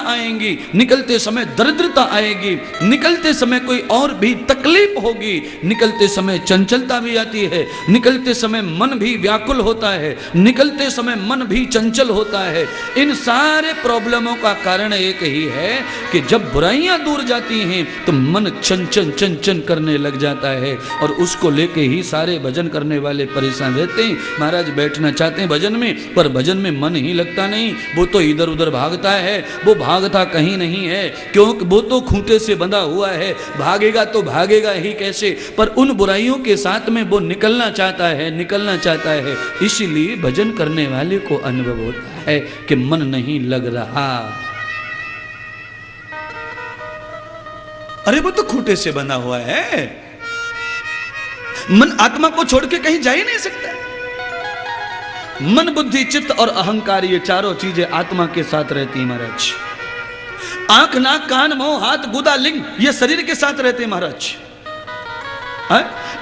आएंगी, निकलते समय दरिद्रता आएगी, निकलते समय कोई और भी तकलीफ होगी, निकलते समय चंचलता भी आती है, निकलते समय मन भी व्याकुल होता है, निकलते समय मन भी चंचल होता है। इन सारे प्रॉब्लमों का कारण एक ही है कि जब बुराइयां दूर जाती हैं तो मन चंचन चंचन करने लग जाता है, और उसको लेके ही सारे भजन करने वाले परेशान रहते हैं। महाराज बैठना चाहते हैं भजन में, पर भजन में मन ही लगता नहीं, वो तो इधर उधर भागता है, वो भागता कहीं नहीं है, क्योंकि वो तो खूंटे से बंधा हुआ है, भागेगा तो भागेगा ही कैसे। पर उन बुराइयों के साथ में वो निकलना चाहता है, निकलना चाहता है। इसलिए भजन करने वाले को अनुभव होता है कि मन नहीं लग रहा। अरे वो तो खूंटे से बंधा हुआ है, मन आत्मा को छोड़ के कहीं जा ही नहीं सकता। मन, बुद्धि, चित्त और अहंकार, ये चारों चीजें आत्मा के साथ रहती है महाराज। आंख, नाक, कान, मुंह, हाथ, गुदा, लिंग, ये शरीर के साथ रहते हैं महाराज।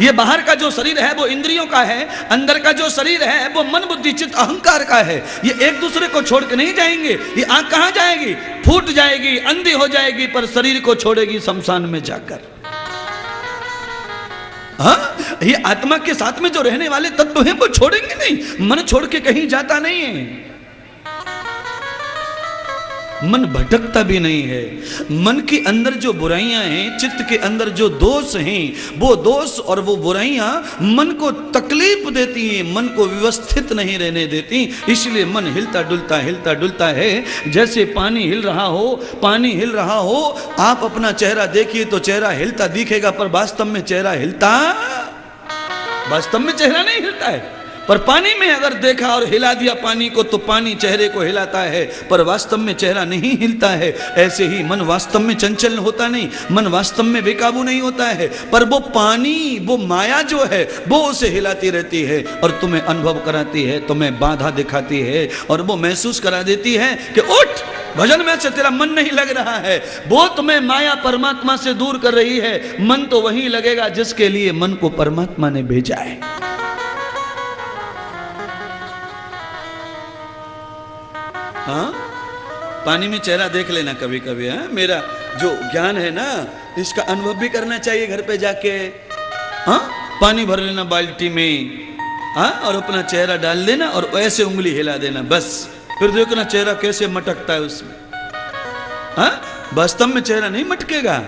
ये बाहर का जो शरीर है वो इंद्रियों का है, अंदर का जो शरीर है वो मन, बुद्धि, चित्त, अहंकार का है। ये एक दूसरे को छोड़ के नहीं जाएंगे। ये आंख कहां जाएगी? फूट जाएगी, अंधी हो जाएगी, पर शरीर को छोड़ेगी शमशान में जाकर। हाँ, ये आत्मा के साथ में जो रहने वाले तत्व हैं वो छोड़ेंगे नहीं। मन छोड़ के कहीं जाता नहीं है, मन भटकता भी नहीं है। मन के अंदर जो बुराइयां हैं, चित्त के अंदर जो दोष हैं, वो दोष और वो बुराइयां मन को तकलीफ देती हैं, मन को व्यवस्थित नहीं रहने देती। इसलिए मन हिलता डुलता है। जैसे पानी हिल रहा हो, पानी हिल रहा हो, आप अपना चेहरा देखिए तो चेहरा हिलता दिखेगा, पर वास्तव में चेहरा हिलता, वास्तव में चेहरा नहीं हिलता है। पर पानी में अगर देखा और हिला दिया पानी को, तो पानी चेहरे को हिलाता है, पर वास्तव में चेहरा नहीं हिलता है। ऐसे ही मन वास्तव में चंचल होता नहीं, मन वास्तव में बेकाबू नहीं होता है, पर वो पानी, वो माया जो है वो उसे हिलाती रहती है और तुम्हें अनुभव कराती है, तुम्हें बाधा दिखाती है, और वो महसूस करा देती है कि उठ, भजन में से तेरा मन नहीं लग रहा है। वो तुम्हें माया परमात्मा से दूर कर रही है। मन तो वही लगेगा जिसके लिए मन को परमात्मा ने भेजा है। हाँ, पानी में चेहरा देख लेना कभी कभी। हाँ, मेरा जो ज्ञान है ना, इसका अनुभव भी करना चाहिए घर पे जाके। हाँ, पानी भर लेना बाल्टी में, हाँ, और अपना चेहरा डाल देना और ऐसे उंगली हिला देना, बस। फिर देखना चेहरा कैसे मटकता है उसमें। हाँ, वास्तव में चेहरा नहीं मटकेगा।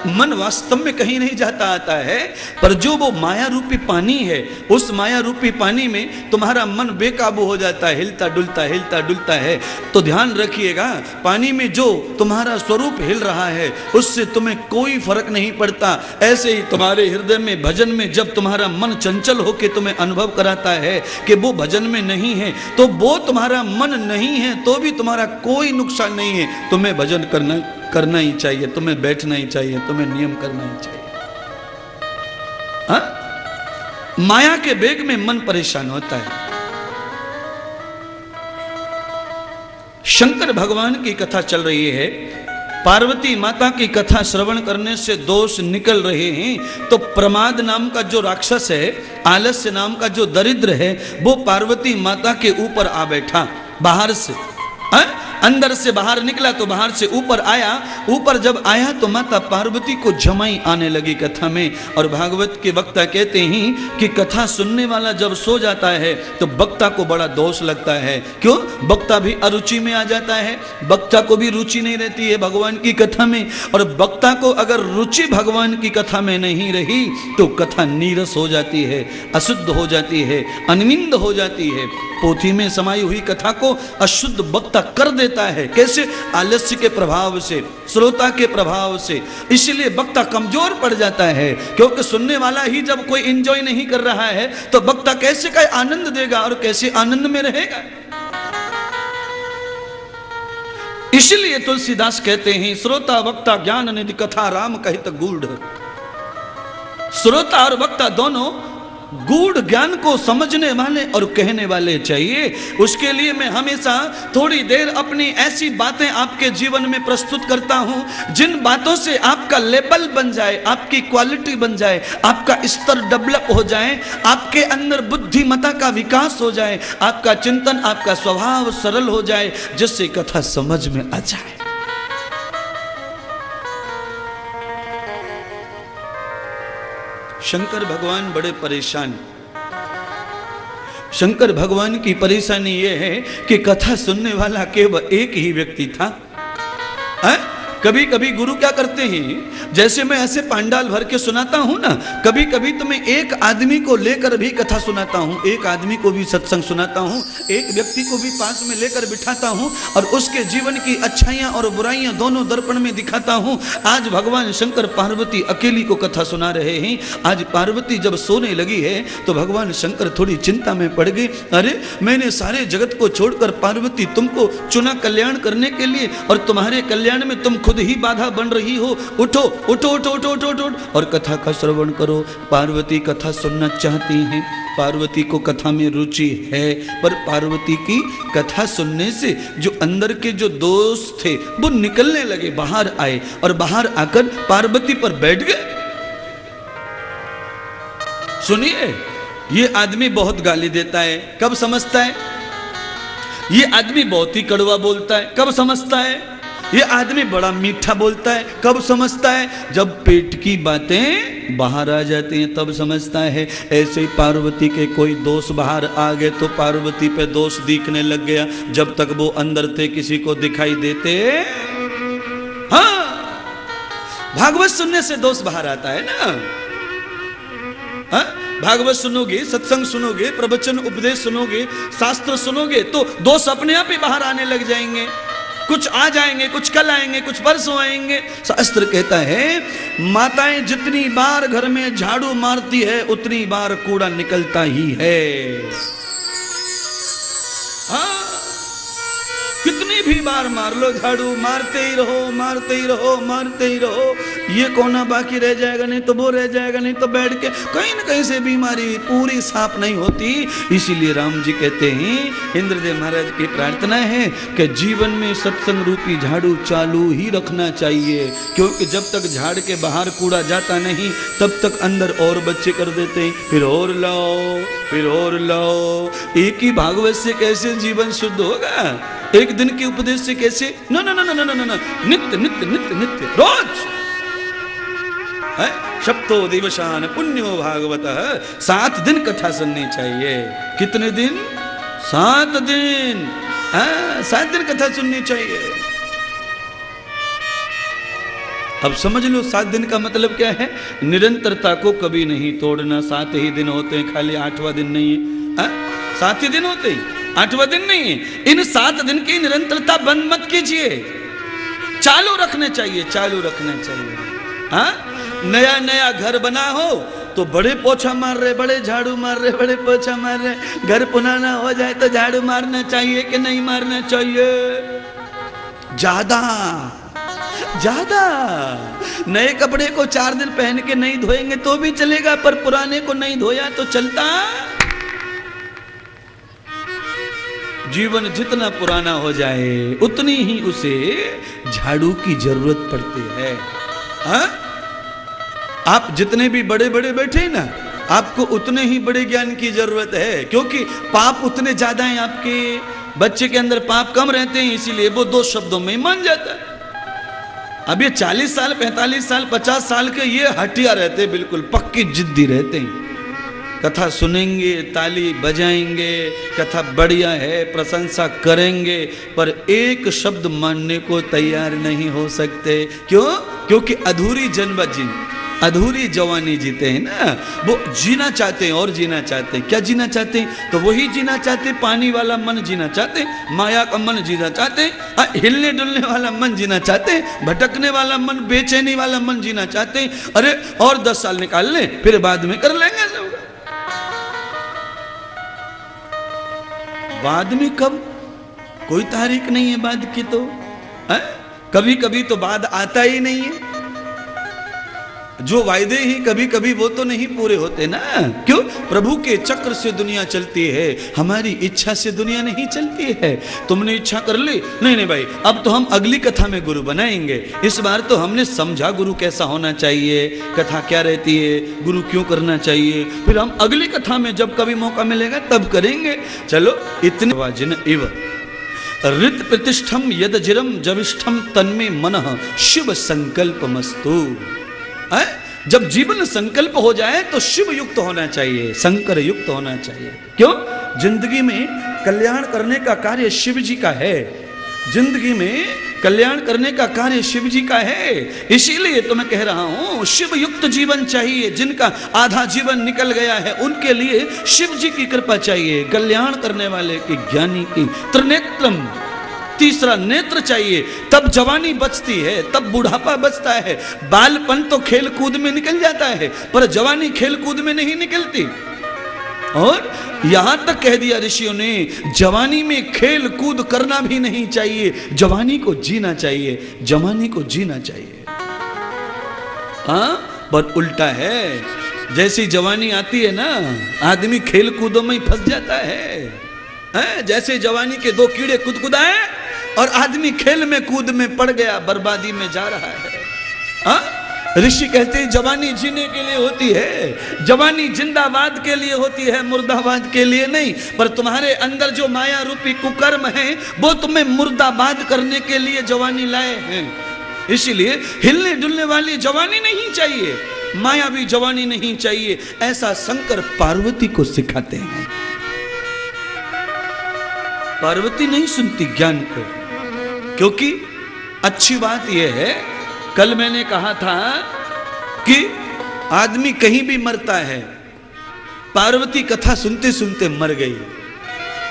मन वास्तव में कहीं नहीं जाता आता है, पर जो वो माया रूपी पानी है, उस माया रूपी पानी में तुम्हारा मन बेकाबू हो जाता है, हिलता डुलता है। तो ध्यान रखिएगा, पानी में जो तुम्हारा स्वरूप हिल रहा है उससे तुम्हें कोई फर्क नहीं पड़ता। ऐसे ही तुम्हारे हृदय में भजन में जब तुम्हारा मन चंचल होकर तुम्हें अनुभव कराता है कि वो भजन में नहीं है, तो वो तुम्हारा मन नहीं है तो भी तुम्हारा कोई नुकसान नहीं है। तुम्हें भजन करना ही चाहिए, तुम्हें बैठना ही चाहिए, तुम्हें नियम करना ही चाहिए। हाँ? माया के बेग में मन परेशान होता है। शंकर भगवान की कथा चल रही है, पार्वती माता की कथा श्रवण करने से दोष निकल रहे हैं, तो प्रमाद नाम का जो राक्षस है, आलस्य नाम का जो दरिद्र है, वो पार्वती माता के ऊपर आ बैठा बाहर से। अंदर से बाहर निकला तो बाहर से ऊपर आया, ऊपर जब आया तो माता पार्वती को झमाई आने लगी कथा में। और भागवत के वक्ता कहते हैं कि कथा सुनने वाला जब सो जाता है तो वक्ता को बड़ा दोष लगता है। क्यों? वक्ता भी अरुचि में आ जाता है, वक्ता को भी रुचि नहीं रहती है भगवान की कथा में। और वक्ता को अगर रुचि भगवान की कथा में नहीं रही तो कथा नीरस हो जाती है, अशुद्ध हो जाती है, अनविंद हो जाती है। पोथी में समाई हुई कथा को अशुद्ध वक्ता कर देता है। कैसे? आलस्य के प्रभाव से, श्रोता के प्रभाव से। इसलिए वक्ता कमजोर पड़ जाता है, क्योंकि सुनने वाला ही जब कोई एंजॉय नहीं कर रहा है तो वक्ता कैसे का आनंद देगा और कैसे आनंद में रहेगा। इसलिए तुलसीदास कहते हैं, श्रोता वक्ता ज्ञान निधि कथा राम कहित गूढ़। श्रोता और वक्ता दोनों गूढ़ ज्ञान को समझने वाले और कहने वाले चाहिए। उसके लिए मैं हमेशा थोड़ी देर अपनी ऐसी बातें आपके जीवन में प्रस्तुत करता हूं जिन बातों से आपका लेवल बन जाए, आपकी क्वालिटी बन जाए, आपका स्तर डेवलप हो जाए, आपके अंदर बुद्धिमत्ता का विकास हो जाए, आपका चिंतन, आपका स्वभाव सरल हो जाए, जिससे कथा समझ में आ जाए। शंकर भगवान बड़े परेशान। शंकर भगवान की परेशानी यह है कि कथा सुनने वाला केवल एक ही व्यक्ति था। कभी कभी गुरु क्या करते हैं, जैसे मैं ऐसे पांडाल भर के सुनाता हूं ना, कभी कभी तो मैं एक आदमी को लेकर भी कथा सुनाता हूं, एक आदमी को भी सत्संग सुनाता हूं, एक व्यक्ति को भी पास में लेकर बिठाता हूं और उसके जीवन की अच्छाइयां और बुराइयां दोनों दर्पण में दिखाता हूं। आज भगवान शंकर पार्वती अकेली को कथा सुना रहे हैं। आज पार्वती जब सोने लगी है तो भगवान शंकर थोड़ी चिंता में पड़ गए। अरे मैंने सारे जगत को छोड़कर पार्वती तुमको चुना कल्याण करने के लिए, और तुम्हारे कल्याण में तुम खुद ही बाधा बन रही हो। उठो उठो उठो उठो उठो उठो और कथा का श्रवण करो। पार्वती कथा सुनना चाहती हैं, पार्वती को कथा में रुचि है, पर पार्वती की कथा सुनने से जो अंदर के जो दोष थे वो निकलने लगे, बाहर आए और बाहर आकर पार्वती पर बैठ गए। सुनिए, ये आदमी बहुत गाली देता है, कब समझता है? ये आदमी बहुत ही कड़वा बोलता है, कब समझता है? ये आदमी बड़ा मीठा बोलता है, कब समझता है? जब पेट की बातें बाहर आ जाती हैं तब समझता है। ऐसे ही पार्वती के कोई दोष बाहर आ गए तो पार्वती पे दोष दिखने लग गया। जब तक वो अंदर थे किसी को दिखाई देते। हाँ, भागवत सुनने से दोष बाहर आता है ना। हाँ? भागवत सुनोगे, सत्संग सुनोगे, प्रवचन उपदेश सुनोगे, शास्त्र सुनोगे तो दोष अपने आप ही बाहर आने लग जाएंगे। कुछ आ जाएंगे, कुछ कल आएंगे, कुछ परसों आएंगे। शास्त्र कहता है माताएं जितनी बार घर में झाड़ू मारती है उतनी बार कूड़ा निकलता ही है। हाँ, कितनी भी बार मार लो झाड़ू, मारते ही रहो, मारते ही रहो, मारते ही रहो। ये कोना बाकी रह जाएगा, नहीं तो वो रह जाएगा, नहीं तो बैठ के कहीं न कहीं से बीमारी पूरी साफ नहीं होती। इसीलिए राम जी कहते हैं, इंद्रदेव महाराज की प्रार्थना है कि जीवन में सत्संग रूपी झाड़ू चालू ही रखना चाहिए, क्योंकि जब तक झाड़ के बाहर कूड़ा जाता नहीं तब तक अंदर और बच्चे कर देते हैं, फिर और लाओ, फिर और लाओ। एक ही भागवत से कैसे जीवन शुद्ध होगा? एक दिन के उपदेश से कैसे? न न न न न न, नित्य नित्य नित्य नित्य रोज है। सप्तो दिवसान पुण्यो भागवत। 7 दिन कथा सुननी चाहिए। कितने दिन? 7 दिन। 7 दिन कथा सुननी चाहिए। अब समझ लो 7 दिन का मतलब क्या है। निरंतरता को कभी नहीं तोड़ना। 7 ही दिन होते हैं, खाली 8वां दिन नहीं है। 7 ही दिन होते हैं, 8वां दिन नहीं है। इन 7 दिन की निरंतरता बंद मत कीजिए, चालू रखने चाहिए, चालू रखना चाहिए। हाँ, नया नया घर बना हो तो बड़े पोछा मार रहे, बड़े झाड़ू मार रहे, बड़े पोछा मार रहे। घर पुराना हो जाए तो झाड़ू मारना चाहिए कि नहीं मारना चाहिए? ज्यादा ज्यादा। नए कपड़े को 4 दिन पहन के नहीं धोएंगे तो भी चलेगा, पर पुराने को नहीं धोया तो चलता। जीवन जितना पुराना हो जाए उतनी ही उसे झाड़ू की जरूरत पड़ती है। हाँ? आप जितने भी बड़े बड़े बैठे ना, आपको उतने ही बड़े ज्ञान की जरूरत है, क्योंकि पाप उतने ज्यादा हैं। आपके बच्चे के अंदर पाप कम रहते हैं, इसीलिए वो 2 शब्दों में मान जाता है। अब ये 40 साल, 45 साल, 50 साल के ये हटिया रहते हैं, बिल्कुल पक्की जिद्दी रहते हैं। कथा सुनेंगे, ताली बजाएंगे, कथा बढ़िया है, प्रशंसा करेंगे, पर एक शब्द मानने को तैयार नहीं हो सकते। क्यों? क्योंकि अधूरी जवानी जीते हैं ना। वो जीना चाहते हैं और जीना चाहते हैं। क्या जीना चाहते हैं? तो वही जीना चाहते हैं, पानी वाला मन जीना चाहते हैं, माया का मन जीना चाहते हैं, हिलने डुलने वाला मन जीना चाहते हैं, भटकने वाला मन, बेचैनी वाला मन जीना चाहते हैं। अरे और 10 साल निकाल लें, फिर बाद में कर लेंगे सब। बाद में कब? कोई तारीख नहीं है बाद की तो। कभी कभी तो बाद आता ही नहीं है। जो वायदे ही कभी कभी वो तो नहीं पूरे होते ना। क्यों? प्रभु के चक्र से दुनिया चलती है, हमारी इच्छा से दुनिया नहीं चलती है। तुमने इच्छा कर ली, नहीं नहीं भाई अब तो हम अगली कथा में गुरु बनाएंगे। इस बार तो हमने समझा गुरु कैसा होना चाहिए, कथा क्या रहती है, गुरु क्यों करना चाहिए, फिर हम अगली कथा में जब कभी मौका मिलेगा तब करेंगे। चलो इतने वाजिन इव ऋत प्रतिष्ठम यदजिरम जविष्ठम तन्मे मनः शिव संकल्पमस्तु। जब जीवन संकल्प हो जाए तो शिव युक्त होना चाहिए, शंकर युक्त होना चाहिए। क्यों? जिंदगी में कल्याण करने का कार्य शिव जी का है, जिंदगी में कल्याण करने का कार्य शिव जी का है। इसीलिए तो मैं कह रहा हूं शिव युक्त जीवन चाहिए। जिनका आधा जीवन निकल गया है उनके लिए शिव जी की कृपा चाहिए। कल्याण करने वाले की, ज्ञानी की त्रिनेत्रम, तीसरा नेत्र चाहिए, तब जवानी बचती है, तब बुढ़ापा बचता है। बालपन तो खेल कूद में निकल जाता है पर जवानी खेल कूद में नहीं निकलती। और यहां तक कह दिया ऋषियों ने, जवानी में खेल कूद करना भी नहीं चाहिए, जवानी को जीना चाहिए, जवानी को जीना चाहिए। हाँ, पर उल्टा है। जैसी जवानी आती है ना, आदमी खेल कूदों में ही फंस जाता है। जैसे जवानी के दो कीड़े कुदकुदाए और आदमी खेल में कूद में पड़ गया, बर्बादी में जा रहा है। हाँ, ऋषि कहते हैं जवानी जीने के लिए होती है, जवानी जिंदाबाद के लिए होती है, मुर्दाबाद के लिए नहीं। पर तुम्हारे अंदर जो माया रूपी कुकर्म है वो तुम्हें मुर्दाबाद करने के लिए जवानी लाए हैं। इसीलिए हिलने डुलने वाली जवानी नहीं चाहिए, मायावी जवानी नहीं चाहिए। ऐसा शंकर पार्वती को सिखाते हैं। पार्वती नहीं सुनती ज्ञान को, क्योंकि अच्छी बात यह है, कल मैंने कहा था कि आदमी कहीं भी मरता है, पार्वती कथा सुनते सुनते मर गई।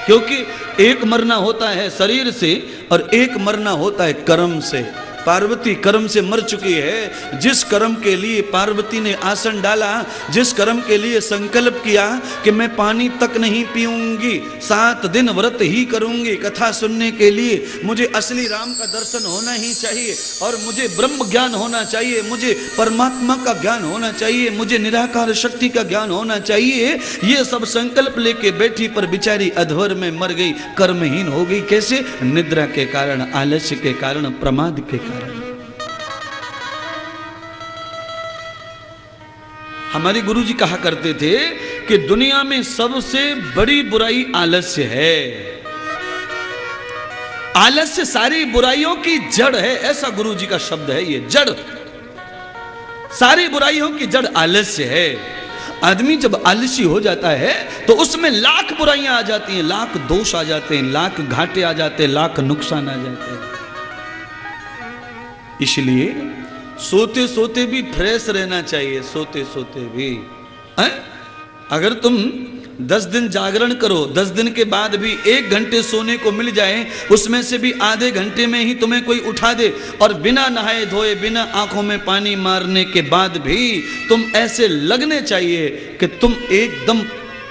क्योंकि एक मरना होता है शरीर से और एक मरना होता है कर्म से। पार्वती कर्म से मर चुकी है। जिस कर्म के लिए पार्वती ने आसन डाला, जिस कर्म के लिए संकल्प किया कि मैं पानी तक नहीं पीऊंगी, 7 दिन व्रत ही करूंगी कथा सुनने के लिए, मुझे असली राम का दर्शन होना ही चाहिए और मुझे ब्रह्म ज्ञान होना चाहिए, मुझे परमात्मा का ज्ञान होना चाहिए, मुझे निराकार शक्ति का ज्ञान होना चाहिए, ये सब संकल्प लेके बैठी पर बिचारी अधवर में मर गई, कर्महीन हो गई। कैसे? निद्रा के कारण, आलस्य के कारण, प्रमाद के कारण। हमारे गुरुजी कहा करते थे कि दुनिया में सबसे बड़ी बुराई आलस्य है। आलस्य सारी बुराइयों की जड़ है, ऐसा गुरुजी का शब्द है। ये जड़, सारी बुराइयों की जड़ आलस्य है। आदमी जब आलसी हो जाता है तो उसमें लाख बुराइयां आ जाती हैं, लाख दोष आ जाते हैं, लाख घाटे आ जाते हैं, लाख नुकसान आ जाते हैं। इसलिए सोते सोते भी फ्रेश रहना चाहिए, सोते सोते भी। अगर तुम 10 दिन जागरण करो, 10 दिन के बाद भी 1 घंटे सोने को मिल जाए, उसमें से भी आधे घंटे में ही तुम्हें कोई उठा दे और बिना नहाए धोए, बिना आंखों में पानी मारने के बाद भी तुम ऐसे लगने चाहिए कि तुम एकदम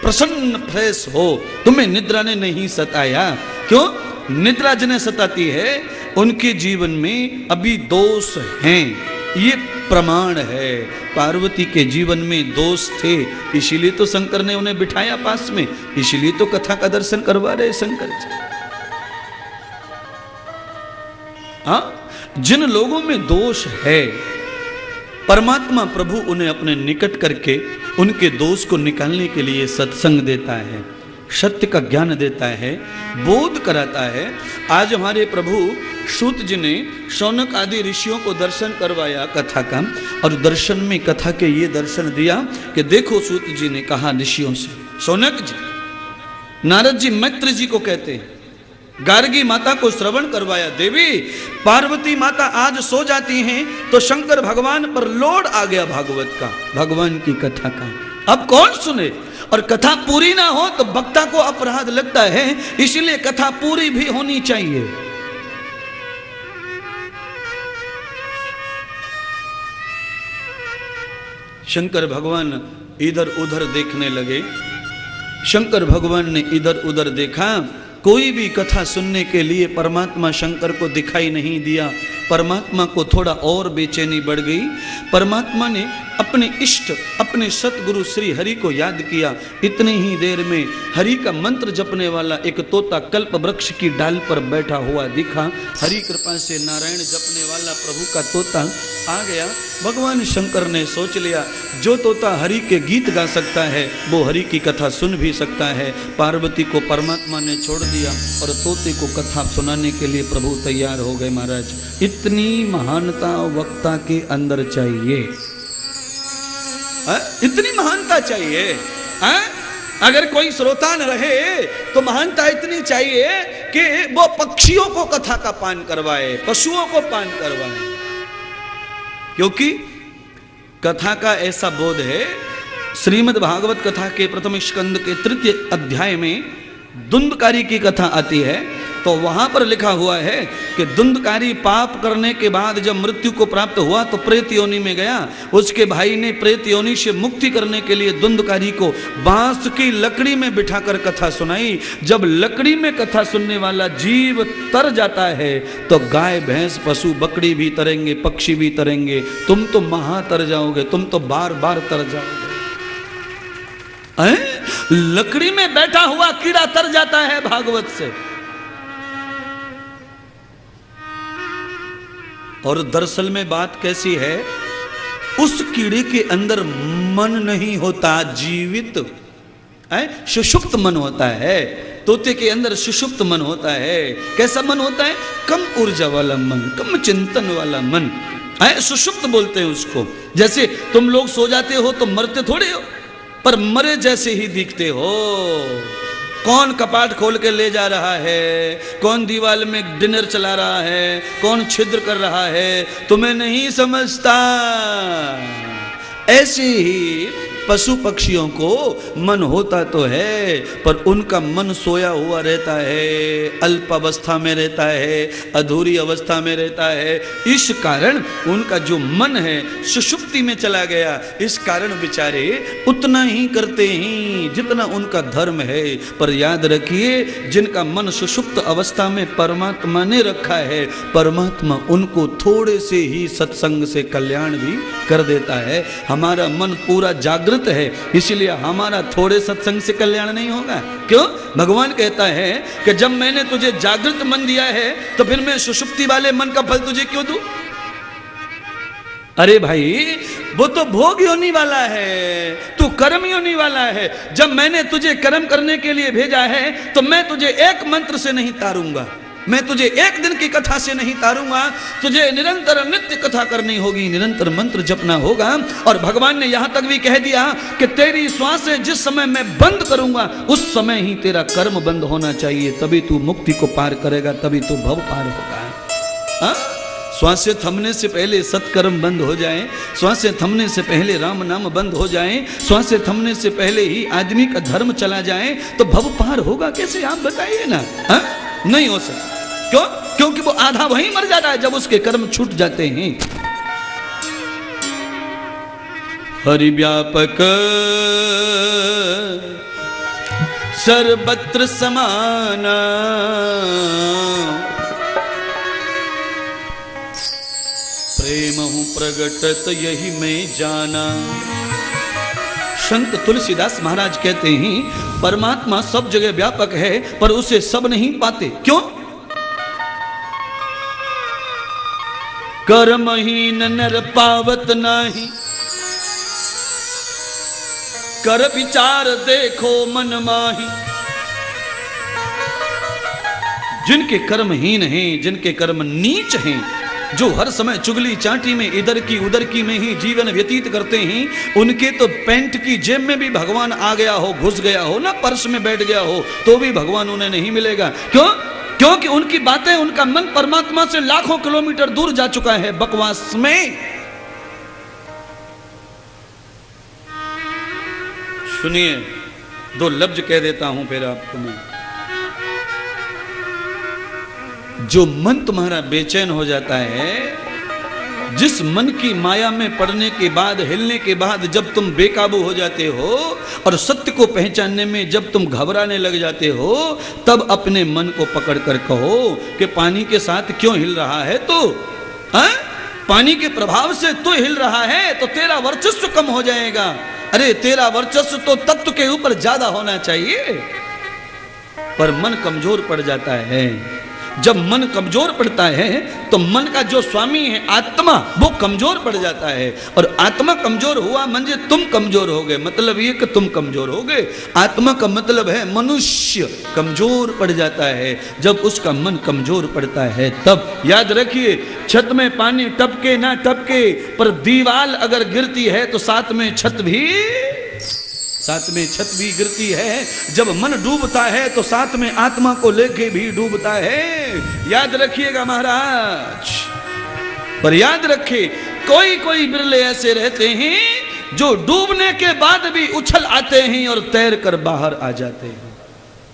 प्रसन्न फ्रेश हो, तुम्हें निद्रा ने नहीं सताया। क्यों? निद्रा जिन्हें सताती है उनके जीवन में अभी दोष हैं, ये प्रमाण है। पार्वती के जीवन में दोष थे, इसीलिए तो शंकर ने उन्हें बिठाया पास में, इसीलिए तो कथा का दर्शन करवा रहे शंकर जी। हाँ, जिन लोगों में दोष है परमात्मा प्रभु उन्हें अपने निकट करके उनके दोष को निकालने के लिए सत्संग देता है, सत्य का ज्ञान देता है, बोध कराता है। आज हमारे प्रभु सूत जी ने शौनक आदि ऋषियों को दर्शन करवाया कथा का, और दर्शन में कथा के ये दर्शन दिया कि देखो, सूत जी ने कहा ऋषियों से, शौनक जी, नारद जी मैत्र जी को कहते हैं, गार्गी माता को श्रवण करवाया, देवी पार्वती माता आज सो जाती हैं तो शंकर भगवान पर लोड आ गया भागवत का, भगवान की कथा का। अब कौन सुने? और कथा पूरी ना हो तो वक्ता को अपराध लगता है, इसलिए कथा पूरी भी होनी चाहिए। शंकर भगवान इधर उधर देखने लगे। शंकर भगवान ने इधर उधर देखा, कोई भी कथा सुनने के लिए परमात्मा शंकर को दिखाई नहीं दिया। परमात्मा को थोड़ा और बेचैनी बढ़ गई। परमात्मा ने अपने इष्ट, अपने सतगुरु श्री हरि को याद किया। इतनी ही देर में हरि का मंत्र जपने वाला एक तोता कल्प वृक्ष की डाल पर बैठा हुआ दिखा। हरि कृपा से नारायण जपने वाला प्रभु का तोता आ गया। भगवान शंकर ने सोच लिया, जो तोता हरि के गीत गा सकता है वो हरि की कथा सुन भी सकता है। पार्वती को परमात्मा ने छोड़ दिया और तोते को कथा सुनाने के लिए प्रभु तैयार हो गए। महाराज, इतनी महानता वक्ता के अंदर चाहिए। इतनी महानता चाहिए। अगर कोई श्रोता न रहे तो महानता इतनी चाहिए कि वो पक्षियों को कथा का पान करवाए, पशुओं को पान करवाए। क्योंकि कथा का ऐसा बोध है, श्रीमद् भागवत कथा के प्रथम स्कंद के 3 अध्याय में धुंधकारी की कथा आती है, तो वहां पर लिखा हुआ है कि धुंधकारी पाप करने के बाद जब मृत्यु को प्राप्त हुआ तो प्रेत योनि में गया। उसके भाई ने प्रेत योनि से मुक्ति करने के लिए धुंधकारी को बांस की लकड़ी में बिठाकर कथा सुनाई। जब लकड़ी में कथा सुनने वाला जीव तर जाता है तो गाय भैंस पशु बकरी भी तरेंगे, पक्षी भी तरेंगे, तुम तो महा तर जाओगे, तुम तो बार बार तर जाओगे। लकड़ी में बैठा हुआ कीड़ा तर जाता है भागवत से। और दरअसल में बात कैसी है, उस कीड़े के अंदर मन नहीं होता, जीवित सुषुप्त मन होता है। तोते के अंदर सुषुप्त मन होता है। कैसा मन होता है? कम ऊर्जा वाला मन, कम चिंतन वाला मन, सुषुप्त बोलते हैं उसको। जैसे तुम लोग सो जाते हो तो मरते थोड़े हो, पर मरे जैसे ही दिखते हो। कौन कपाट खोल के ले जा रहा है, कौन दीवार में डिनर चला रहा है, कौन छिद्र कर रहा है, तुम्हें नहीं समझता। ऐसे ही पशु पक्षियों को मन होता तो है, पर उनका मन सोया हुआ रहता है, अल्प अवस्था में रहता है, अधूरी अवस्था में रहता है। इस कारण उनका जो मन है सुषुप्ति में चला गया। इस कारण बेचारे उतना ही करते हैं जितना उनका धर्म है। पर याद रखिए, जिनका मन सुषुप्त अवस्था में परमात्मा ने रखा है, परमात्मा उनको थोड़े से ही सत्संग से कल्याण भी कर देता है। हमारा मन पूरा जागृत है, इसलिए हमारा थोड़े सत्संग से कल्याण नहीं होगा। क्यों? भगवान कहता है कि जब मैंने तुझे जागृत मन दिया है तो फिर मैं सुषुप्ति वाले मन का फल तुझे क्यों दूं? अरे भाई, वो तो भोग योनि वाला है, तू कर्म योनि वाला है। जब मैंने तुझे कर्म करने के लिए भेजा है तो मैं तुझे एक मंत्र से नहीं तारूंगा, मैं तुझे एक दिन की कथा से नहीं तारूंगा। तुझे निरंतर नित्य कथा करनी होगी, निरंतर मंत्र जपना होगा। और भगवान ने यहां तक भी कह दिया कि तेरी श्वासें जिस समय मैं बंद करूंगा उस समय ही तेरा कर्म बंद होना चाहिए, तभी तू मुक्ति को पार करेगा, तभी तू भव पार होगा। श्वासें थमने से पहले सत्कर्म बंद हो जाए, श्वासें थमने से पहले राम नाम बंद हो जाए, श्वासें थमने से पहले ही आदमी का धर्म चला जाए तो भव पार होगा कैसे? आप बताइए ना। नहीं हो सकता। क्यों? क्योंकि वो आधा वहीं मर जाता है जब उसके कर्म छूट जाते हैं। हरि व्यापक सर्वत्र समाना, प्रेम हूं प्रगटत यही मैं जाना। संत तुलसीदास महाराज कहते हैं, परमात्मा सब जगह व्यापक है पर उसे सब नहीं पाते। क्यों? कर्महीन नर पावत नहीं, कर विचार देखो मन माही। जिनके कर्महीन हैं, जिनके कर्म नीच हैं, जो हर समय चुगली चाटी में इधर की उधर की में ही जीवन व्यतीत करते हैं, उनके तो पैंट की जेब में भी भगवान आ गया हो, घुस गया हो ना, पर्स में बैठ गया हो तो भी भगवान उन्हें नहीं मिलेगा। क्यों? क्योंकि उनकी बातें, उनका मन परमात्मा से लाखों किलोमीटर दूर जा चुका है बकवास में। सुनिए, 2 लफ्ज कह देता हूं फिर आपको मैं। जो मन तुम्हारा बेचैन हो जाता है, जिस मन की माया में पड़ने के बाद, हिलने के बाद जब तुम बेकाबू हो जाते हो और सत्य को पहचानने में जब तुम घबराने लग जाते हो, तब अपने मन को पकड़ कर कहो कि पानी के साथ क्यों हिल रहा है तू? पानी के प्रभाव से तू हिल रहा है तो तेरा वर्चस्व कम हो जाएगा। अरे तेरा वर्चस्व तो तत्व के ऊपर ज्यादा होना चाहिए, पर मन कमजोर पड़ जाता है। जब मन कमजोर पड़ता है तो मन का जो स्वामी है आत्मा वो कमजोर पड़ जाता है, और आत्मा कमजोर हुआ म्हणजे तुम कमजोर हो गए, मतलब ये कि तुम कमजोर हो गए। आत्मा का मतलब है मनुष्य कमजोर पड़ जाता है। जब उसका मन कमजोर पड़ता है तब याद रखिए, छत में पानी टपके ना टपके पर दीवार अगर गिरती है तो साथ में छत भी गिरती है। जब मन डूबता है तो साथ में आत्मा को लेके भी डूबता है। याद रखिएगा महाराज। पर याद रखिए, कोई कोई बिरले ऐसे रहते हैं जो डूबने के बाद भी उछल आते हैं और तैर कर बाहर आ जाते हैं।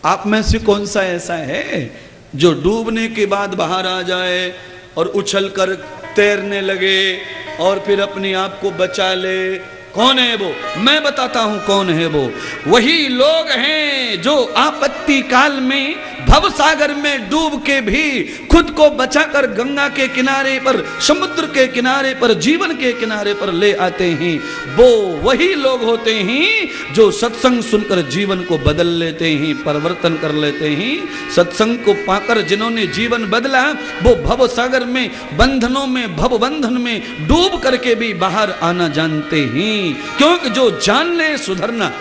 आप में से कौन सा ऐसा है जो डूबने के बाद बाहर आ जाए और उछल कर तैरने लगे और फिर अपने आप को बचा ले? कौन है वो? मैं बताता हूं कौन है वो। वही लोग हैं जो आपत्ति काल में भव सागर में डूब के भी खुद को बचाकर गंगा के किनारे पर, समुद्र के किनारे पर, जीवन के किनारे पर ले आते हैं। वो वही लोग होते हैं जो सत्संग सुनकर जीवन को बदल लेते हैं, परिवर्तन कर लेते हैं। सत्संग को पाकर जिन्होंने जीवन बदला वो भव सागर में, बंधनों में, भव बंधन में डूब करके भी बाहर आना जानते हैं। क्योंकि जो जान ले सुधरना,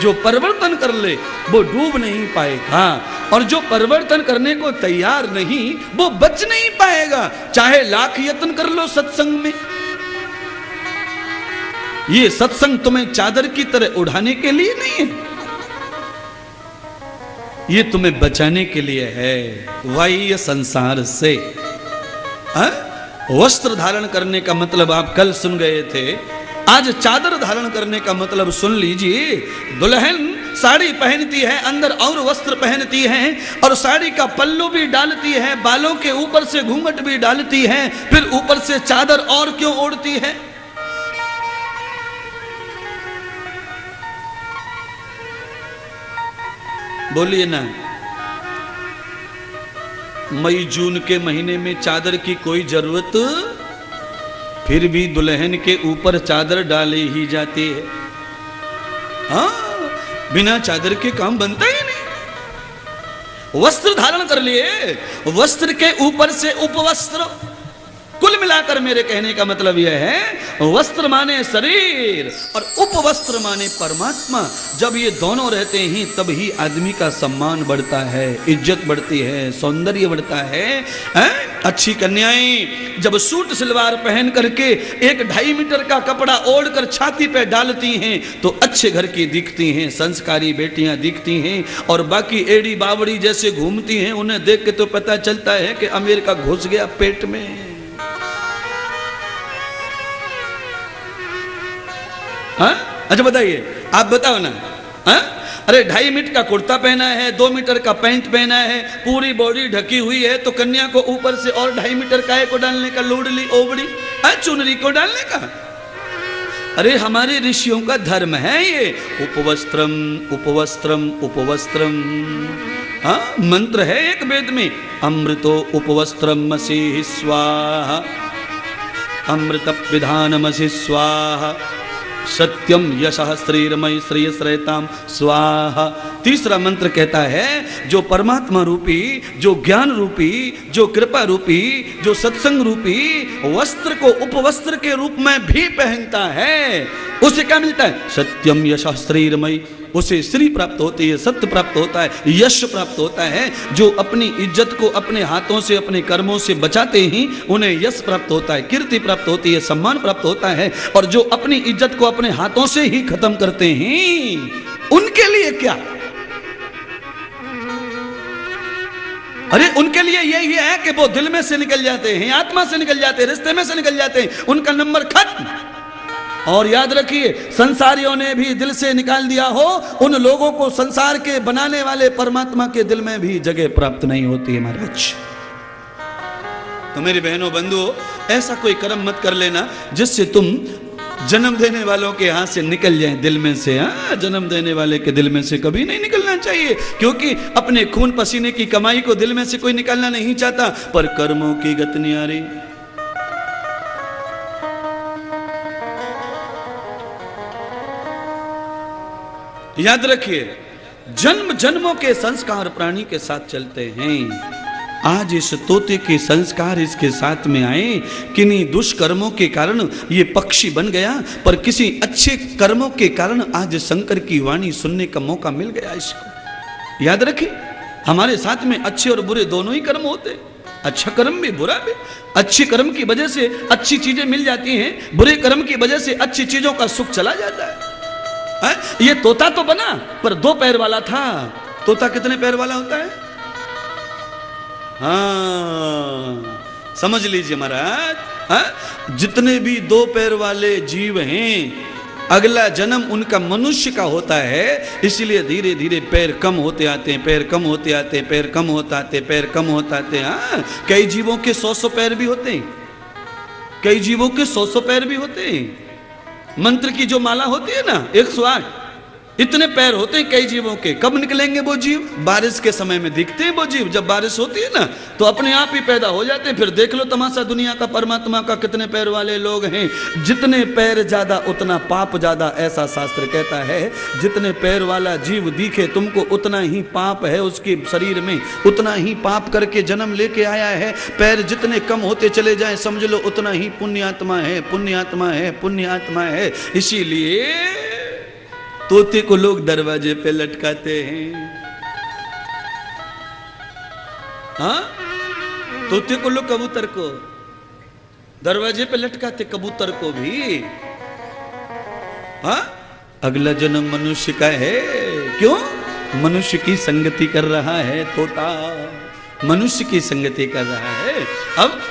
जो परिवर्तन कर ले वो डूब नहीं पाएगा, और जो परिवर्तन करने को तैयार नहीं वो बच नहीं पाएगा, चाहे लाख यत्न कर लो सत्संग में। ये सत्संग तुम्हें चादर की तरह उड़ाने के लिए नहीं है, ये तुम्हें बचाने के लिए है। बाह्य संसार से वस्त्र धारण करने का मतलब आप कल सुन गए थे। आज चादर धारण करने का मतलब सुन लीजिए। दुल्हन साड़ी पहनती है, अंदर और वस्त्र पहनती है, और साड़ी का पल्लू भी डालती है, बालों के ऊपर से घूंघट भी डालती है, फिर ऊपर से चादर और क्यों ओढ़ती है? बोलिए ना। मई जून के महीने में चादर की कोई जरूरत, फिर भी दुल्हन के ऊपर चादर डाली ही जाती है। हाँ, बिना चादर के काम बनता ही नहीं। वस्त्र धारण कर लिए, वस्त्र के ऊपर से उपवस्त्र। कुल मिलाकर मेरे कहने का मतलब यह है, वस्त्र माने शरीर और उपवस्त्र माने परमात्मा। जब ये दोनों रहते हैं तब ही आदमी का सम्मान बढ़ता है, इज्जत बढ़ती है, सौंदर्य बढ़ता है। अच्छी कन्याएं जब सूट सलवार पहन करके 1-2.5 मीटर का कपड़ा ओढ़कर छाती पे डालती हैं तो अच्छे घर की दिखती हैं, संस्कारी बेटियां दिखती हैं। और बाकी एड़ी बावड़ी जैसे घूमती हैं, उन्हें देख के तो पता चलता है कि अमेरिका घुस गया पेट में। हाँ? अच्छा बताइए, आप बताओ ना। हाँ? अरे 2.5 मीटर का कुर्ता पहना है, 2 मीटर का पैंट पहना है, पूरी बॉडी ढकी हुई है, तो कन्या को ऊपर से और 2.5 मीटर काय को डालने का? लोडली ओबड़ी चुनरी को डालने का? अरे हमारे ऋषियों का धर्म है ये। उपवस्त्रम उपवस्त्रम उपवस्त्रम। हाँ, मंत्र है एक वेद में, अमृतो उपवस्त्रम मसी स्वाहा, अमृत विधानमसि स्वाहा, सत्यम यशः श्रीरमय श्रेयस्रेताम स्वाहा। तीसरा मंत्र कहता है, जो परमात्मा रूपी, जो ज्ञान रूपी, जो कृपा रूपी, जो सत्संग रूपी वस्त्र को उपवस्त्र के रूप में भी पहनता है, उसे क्या मिलता है? सत्यम यशः श्रीरमय। उसे श्री प्राप्त होती है, सत्य प्राप्त होता है, यश प्राप्त होता है। जो अपनी इज्जत को अपने हाथों से, अपने कर्मों से बचाते हैं उन्हें यश प्राप्त होता है, कीर्ति प्राप्त होती है, सम्मान प्राप्त होता है। और जो अपनी इज्जत को अपने हाथों से ही खत्म करते हैं उनके लिए क्या? अरे उनके लिए यही है कि वो दिल में से निकल जाते हैं, आत्मा से निकल जाते हैं, रिश्ते में से निकल जाते हैं, उनका नंबर खत्म। और याद रखिए, संसारियों ने भी दिल से निकाल दिया हो, उन लोगों को संसार के बनाने वाले परमात्मा के दिल में भी जगह प्राप्त नहीं होती है महाराज। तो मेरी बहनों बंधुओं, ऐसा कोई कर्म मत कर लेना जिससे तुम जन्म देने वालों के हाथ से निकल जाए, दिल में से। जन्म देने वाले के दिल में से कभी नहीं निकलना चाहिए, क्योंकि अपने खून पसीने की कमाई को दिल में से कोई निकालना नहीं चाहता, पर कर्मों की गति नहीं आ रही। याद रखिए, जन्म जन्मों के संस्कार प्राणी के साथ चलते हैं। आज इस तोते के संस्कार इसके साथ में आए, किन्हीं दुष्कर्मों के कारण ये पक्षी बन गया, पर किसी अच्छे कर्मों के कारण आज शंकर की वाणी सुनने का मौका मिल गया इसको। याद रखिए, हमारे साथ में अच्छे और बुरे दोनों ही कर्म होते, अच्छा कर्म भी बुरा भी। अच्छी कर्म की वजह से अच्छी चीजें मिल जाती हैं, बुरे कर्म की वजह से अच्छी चीजों का सुख चला जाता है। ये तोता तो बना पर 2 पैर वाला था। तोता कितने पैर वाला होता है? हाँ, समझ लीजिए महाराज, जितने भी 2 पैर वाले जीव हैं, अगला जन्म उनका मनुष्य का होता है। इसलिए धीरे धीरे पैर कम होते आते हैं, पैर कम होते आते हैं, पैर कम होते आते हैं, पैर कम होते आते हैं। हाँ, कई जीवों के 100 पैर भी होते हैं, कई जीवों के 100 पैर भी होते हैं। मंत्र की जो माला होती है ना, 108 इतने पैर होते हैं कई जीवों के। कब निकलेंगे वो जीव? बारिश के समय में दिखते हैं वो जीव। जब बारिश होती है ना तो अपने आप ही पैदा हो जाते हैं। फिर देख लो तमाशा दुनिया का, परमात्मा का कितने पैर वाले लोग हैं। जितने पैर ज्यादा उतना पाप ज्यादा, ऐसा शास्त्र कहता है। जितने पैर वाला जीव दिखे तुमको उतना ही पाप है उसके शरीर में, उतना ही पाप करके जन्म लेके आया है। पैर जितने कम होते चले जाए समझ लो उतना ही पुण्यात्मा है, पुण्यात्मा है, पुण्यात्मा है। इसीलिए तोते को लोग दरवाजे पे लटकाते हैं। हाँ, तोते को लोग कबूतर को दरवाजे पे लटकाते, कबूतर को भी। हाँ, अगला जन्म मनुष्य का है। क्यों? मनुष्य की संगति कर रहा है तोता, मनुष्य की संगति कर रहा है।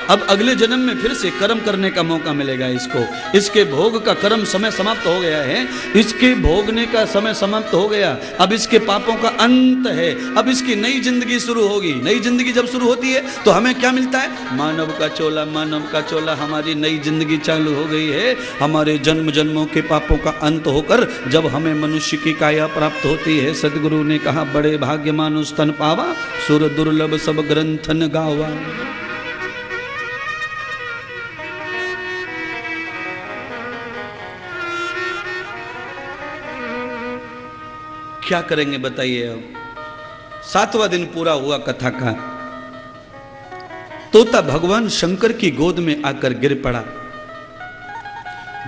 अब अगले जन्म में फिर से कर्म करने का मौका मिलेगा इसको। इसके भोग का कर्म समय समाप्त हो गया है, इसके भोगने का समय समाप्त हो गया। अब इसके पापों का अंत है, अब इसकी नई जिंदगी शुरू होगी। नई जिंदगी जब शुरू होती है तो हमें क्या मिलता है? मानव का चोला, मानव का चोला। हमारी नई जिंदगी चालू हो गई है। हमारे जन्म जन्मों के पापों का अंत होकर जब हमें मनुष्य की काया प्राप्त होती है, सदगुरु ने कहा बड़े भाग्य मानुष तन पावा, सुर दुर्लभ सब ग्रंथन गावा। क्या करेंगे बताइए। अब 7वां दिन पूरा हुआ कथा का। तोता भगवान शंकर की गोद में आकर गिर पड़ा।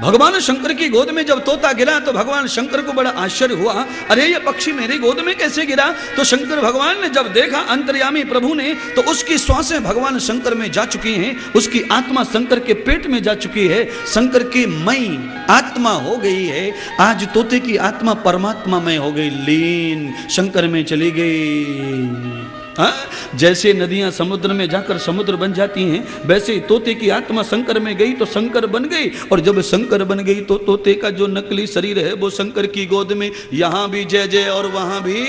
भगवान शंकर की गोद में जब तोता गिरा तो भगवान शंकर को बड़ा आश्चर्य हुआ, अरे ये पक्षी मेरी गोद में कैसे गिरा? तो शंकर भगवान ने जब देखा अंतर्यामी प्रभु ने, तो उसकी श्वासें भगवान शंकर में जा चुकी हैं, उसकी आत्मा शंकर के पेट में जा चुकी है, शंकर की मई आत्मा हो गई है। आज तोते की आत्मा परमात्मा में हो गई, लीन शंकर में चली गई। हाँ? जैसे नदियां समुद्र में जाकर समुद्र बन जाती हैं, वैसे ही तोते की आत्मा शंकर में गई तो शंकर बन गई। और जब शंकर बन गई तो तोते का जो नकली शरीर है वो शंकर की गोद में, यहां भी जय जय और वहां भी,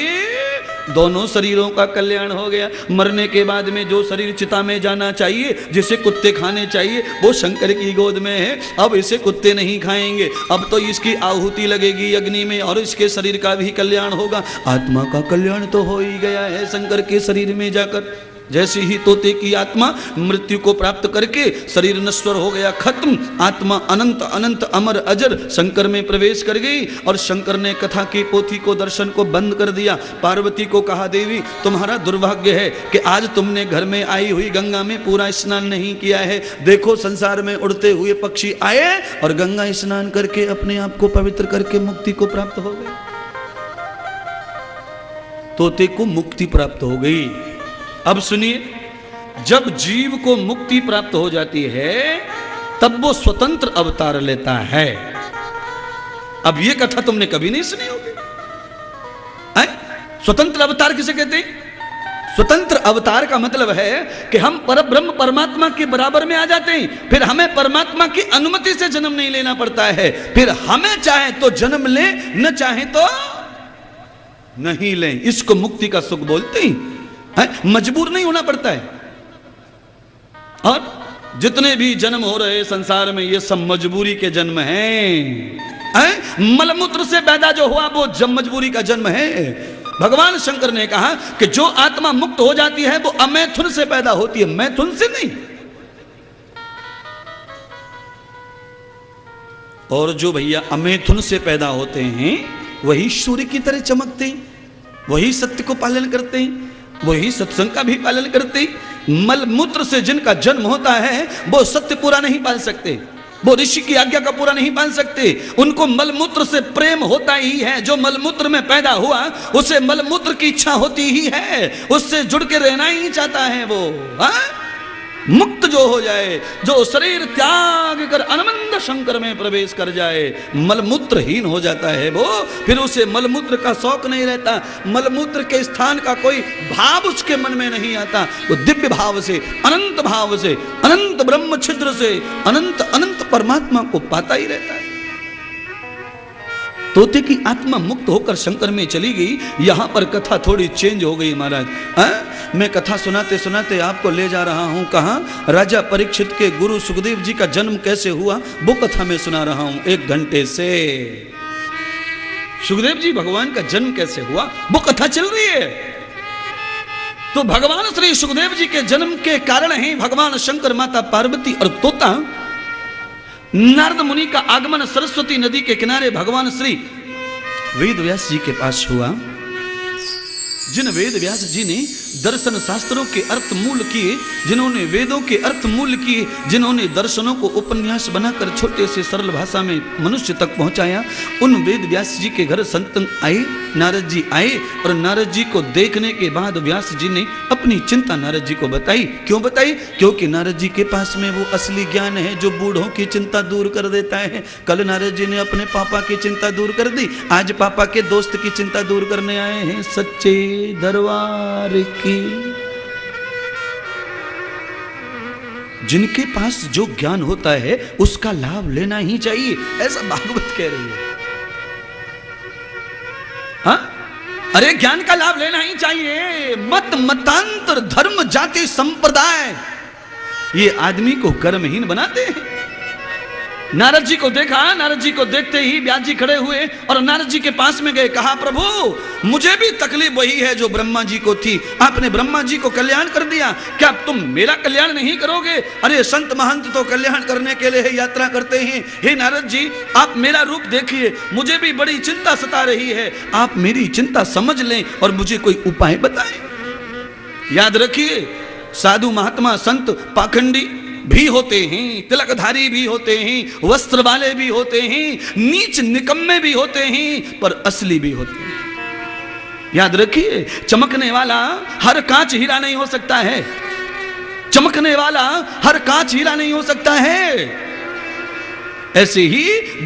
दोनों शरीरों का कल्याण हो गया। मरने के बाद में जो शरीर चिता में जाना चाहिए, जिसे कुत्ते खाने चाहिए, वो शंकर की गोद में है। अब इसे कुत्ते नहीं खाएंगे, अब तो इसकी आहुति लगेगी अग्नि में और इसके शरीर का भी कल्याण होगा। आत्मा का कल्याण तो हो ही गया है शंकर के शरीर में जाकर। जैसे ही तोते की आत्मा मृत्यु को प्राप्त करके शरीर नश्वर हो गया, खत्म, आत्मा अनंत अनंत अमर अजर शंकर में प्रवेश कर गई। और शंकर ने कथा की पोथी को, दर्शन को बंद कर दिया। पार्वती को कहा देवी तुम्हारा दुर्भाग्य है कि आज तुमने घर में आई हुई गंगा में पूरा स्नान नहीं किया है। देखो संसार में उड़ते हुए पक्षी आए और गंगा स्नान करके अपने आप को पवित्र करके मुक्ति को प्राप्त हो गए। तोते को मुक्ति प्राप्त हो गई। अब सुनिए, जब जीव को मुक्ति प्राप्त हो जाती है तब वो स्वतंत्र अवतार लेता है। अब ये कथा तुमने कभी नहीं सुनी होगी। स्वतंत्र अवतार किसे कहते हैं? स्वतंत्र अवतार का मतलब है कि हम परब्रह्म परमात्मा के बराबर में आ जाते हैं। फिर हमें परमात्मा की अनुमति से जन्म नहीं लेना पड़ता है। फिर हमें चाहे तो जन्म लें, न चाहे तो नहीं लें। इसको मुक्ति का सुख बोलते हैं। मजबूर नहीं होना पड़ता है। और जितने भी जन्म हो रहे संसार में, ये सब मजबूरी के जन्म हैं। मलमूत्र से पैदा जो हुआ वो मजबूरी का जन्म है। भगवान शंकर ने कहा कि जो आत्मा मुक्त हो जाती है वो अमैथुन से पैदा होती है, मैथुन से नहीं। और जो भैया अमैथुन से पैदा होते हैं वही सूर्य की तरह चमकते हैं, वही सत्य को पालन करते हैं, वही सत्संग का भी पालन करते हैं। मलमूत्र से जिनका जन्म होता है वो सत्य पूरा नहीं पाल सकते, वो ऋषि की आज्ञा का पूरा नहीं पाल सकते। उनको मलमूत्र से प्रेम होता ही है। जो मलमूत्र में पैदा हुआ उसे मलमूत्र की इच्छा होती ही है, उससे जुड़ के रहना ही चाहता है वो। मुक्त जो हो जाए, जो शरीर त्याग कर अनंत शंकर में प्रवेश कर जाए, मलमूत्रहीन हो जाता है वो। फिर उसे मलमूत्र का शौक नहीं रहता, मलमूत्र के स्थान का कोई भाव उसके मन में नहीं आता। वो दिव्य भाव से, अनंत भाव से, अनंत ब्रह्म छिद्र से अनंत अनंत परमात्मा को पाता ही रहता है। तोते की आत्मा मुक्त होकर शंकर में चली गई। यहां पर कथा थोड़ी चेंज हो गई महाराज। मैं कथा सुनाते सुनाते आपको ले जा रहा हूं कहां, राजा परीक्षित के गुरु सुखदेव जी का जन्म कैसे हुआ वो कथा मैं सुना रहा हूं 1 घंटे से। सुखदेव जी भगवान का जन्म कैसे हुआ वो कथा चल रही है। तो भगवान श्री सुखदेव जी के जन्म के कारण ही भगवान शंकर, माता पार्वती और तोता, नारद मुनि का आगमन सरस्वती नदी के किनारे भगवान श्री वेद व्यास जी के पास हुआ। जिन वेद व्यास जी ने दर्शन शास्त्रों के अर्थ मूल किए, जिन्होंने वेदों के अर्थ मूल किए, जिन्होंने दर्शनों को उपन्यास बनाकर छोटे से सरल भाषा में मनुष्य तक पहुंचाया, उन वेद व्यास जी के घर संत आए, नारद जी आए। और नारद जी को देखने के बाद व्यास जी ने अपनी चिंता नारद जी को बताई। क्यों बताई? क्योंकि नारद जी के पास में वो असली ज्ञान है जो बूढ़ों की चिंता दूर कर देता है। कल नारद जी ने अपने पापा की चिंता दूर कर दी, आज पापा के दोस्त की चिंता दूर करने आए हैं सच्चे दरबार की। जिनके पास जो ज्ञान होता है उसका लाभ लेना ही चाहिए, ऐसा भागवत कह रही है। हाँ, अरे ज्ञान का लाभ लेना ही चाहिए। मत मतांतर धर्म जाति संप्रदाय ये आदमी को कर्महीन बनाते हैं। नारद जी को देखा, नारद जी को देखते ही व्यास जी खड़े हुए और नारद जी के पास में गए। कहा, प्रभु मुझे भी तकलीफ वही है जो ब्रह्मा जी को थी। आपने ब्रह्मा जी को कल्याण कर दिया, क्या तुम मेरा कल्याण नहीं करोगे? अरे संत महंत तो कल्याण करने के लिए यात्रा करते हैं। हे नारद जी, आप मेरा रूप देखिए, मुझे भी बड़ी चिंता सता रही है। आप मेरी चिंता समझ लें और मुझे कोई उपाय बताएं। याद रखिए, साधु महात्मा संत पाखंडी भी होते हैं, तिलकधारी भी होते हैं, वस्त्र वाले भी होते हैं, नीच निकम्मे भी होते हैं, पर असली भी होते हैं। याद रखिए, चमकने वाला हर कांच हीरा नहीं हो सकता है। चमकने वाला हर कांच हीरा नहीं हो सकता है। ऐसे ही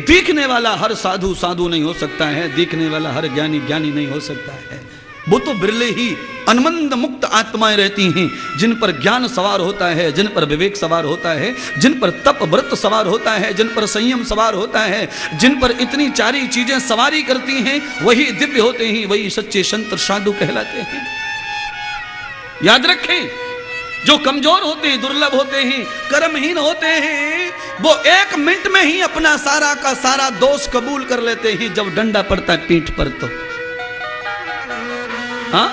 दिखने वाला हर साधु साधु नहीं हो सकता है, दिखने वाला हर ज्ञानी ज्ञानी नहीं हो सकता है। वो तो बिरले ही अनमंद मुक्त आत्माएं रहती हैं जिन पर ज्ञान सवार होता है, जिन पर विवेक सवार होता है, जिन पर तप व्रत सवार होता है, जिन पर संयम सवार होता है, जिन पर इतनी चारी चीजें सवारी करती हैं, वही दिव्य होते हैं, वही सच्चे संत साधु कहलाते हैं। याद रखें, जो कमजोर होते हैं, दुर्लभ होते हैं, कर्महीन होते हैं, वो 1 मिनट में ही अपना सारा का सारा दोष कबूल कर लेते हैं जब डंडा पड़ता है पीठ पर। तो हाँ,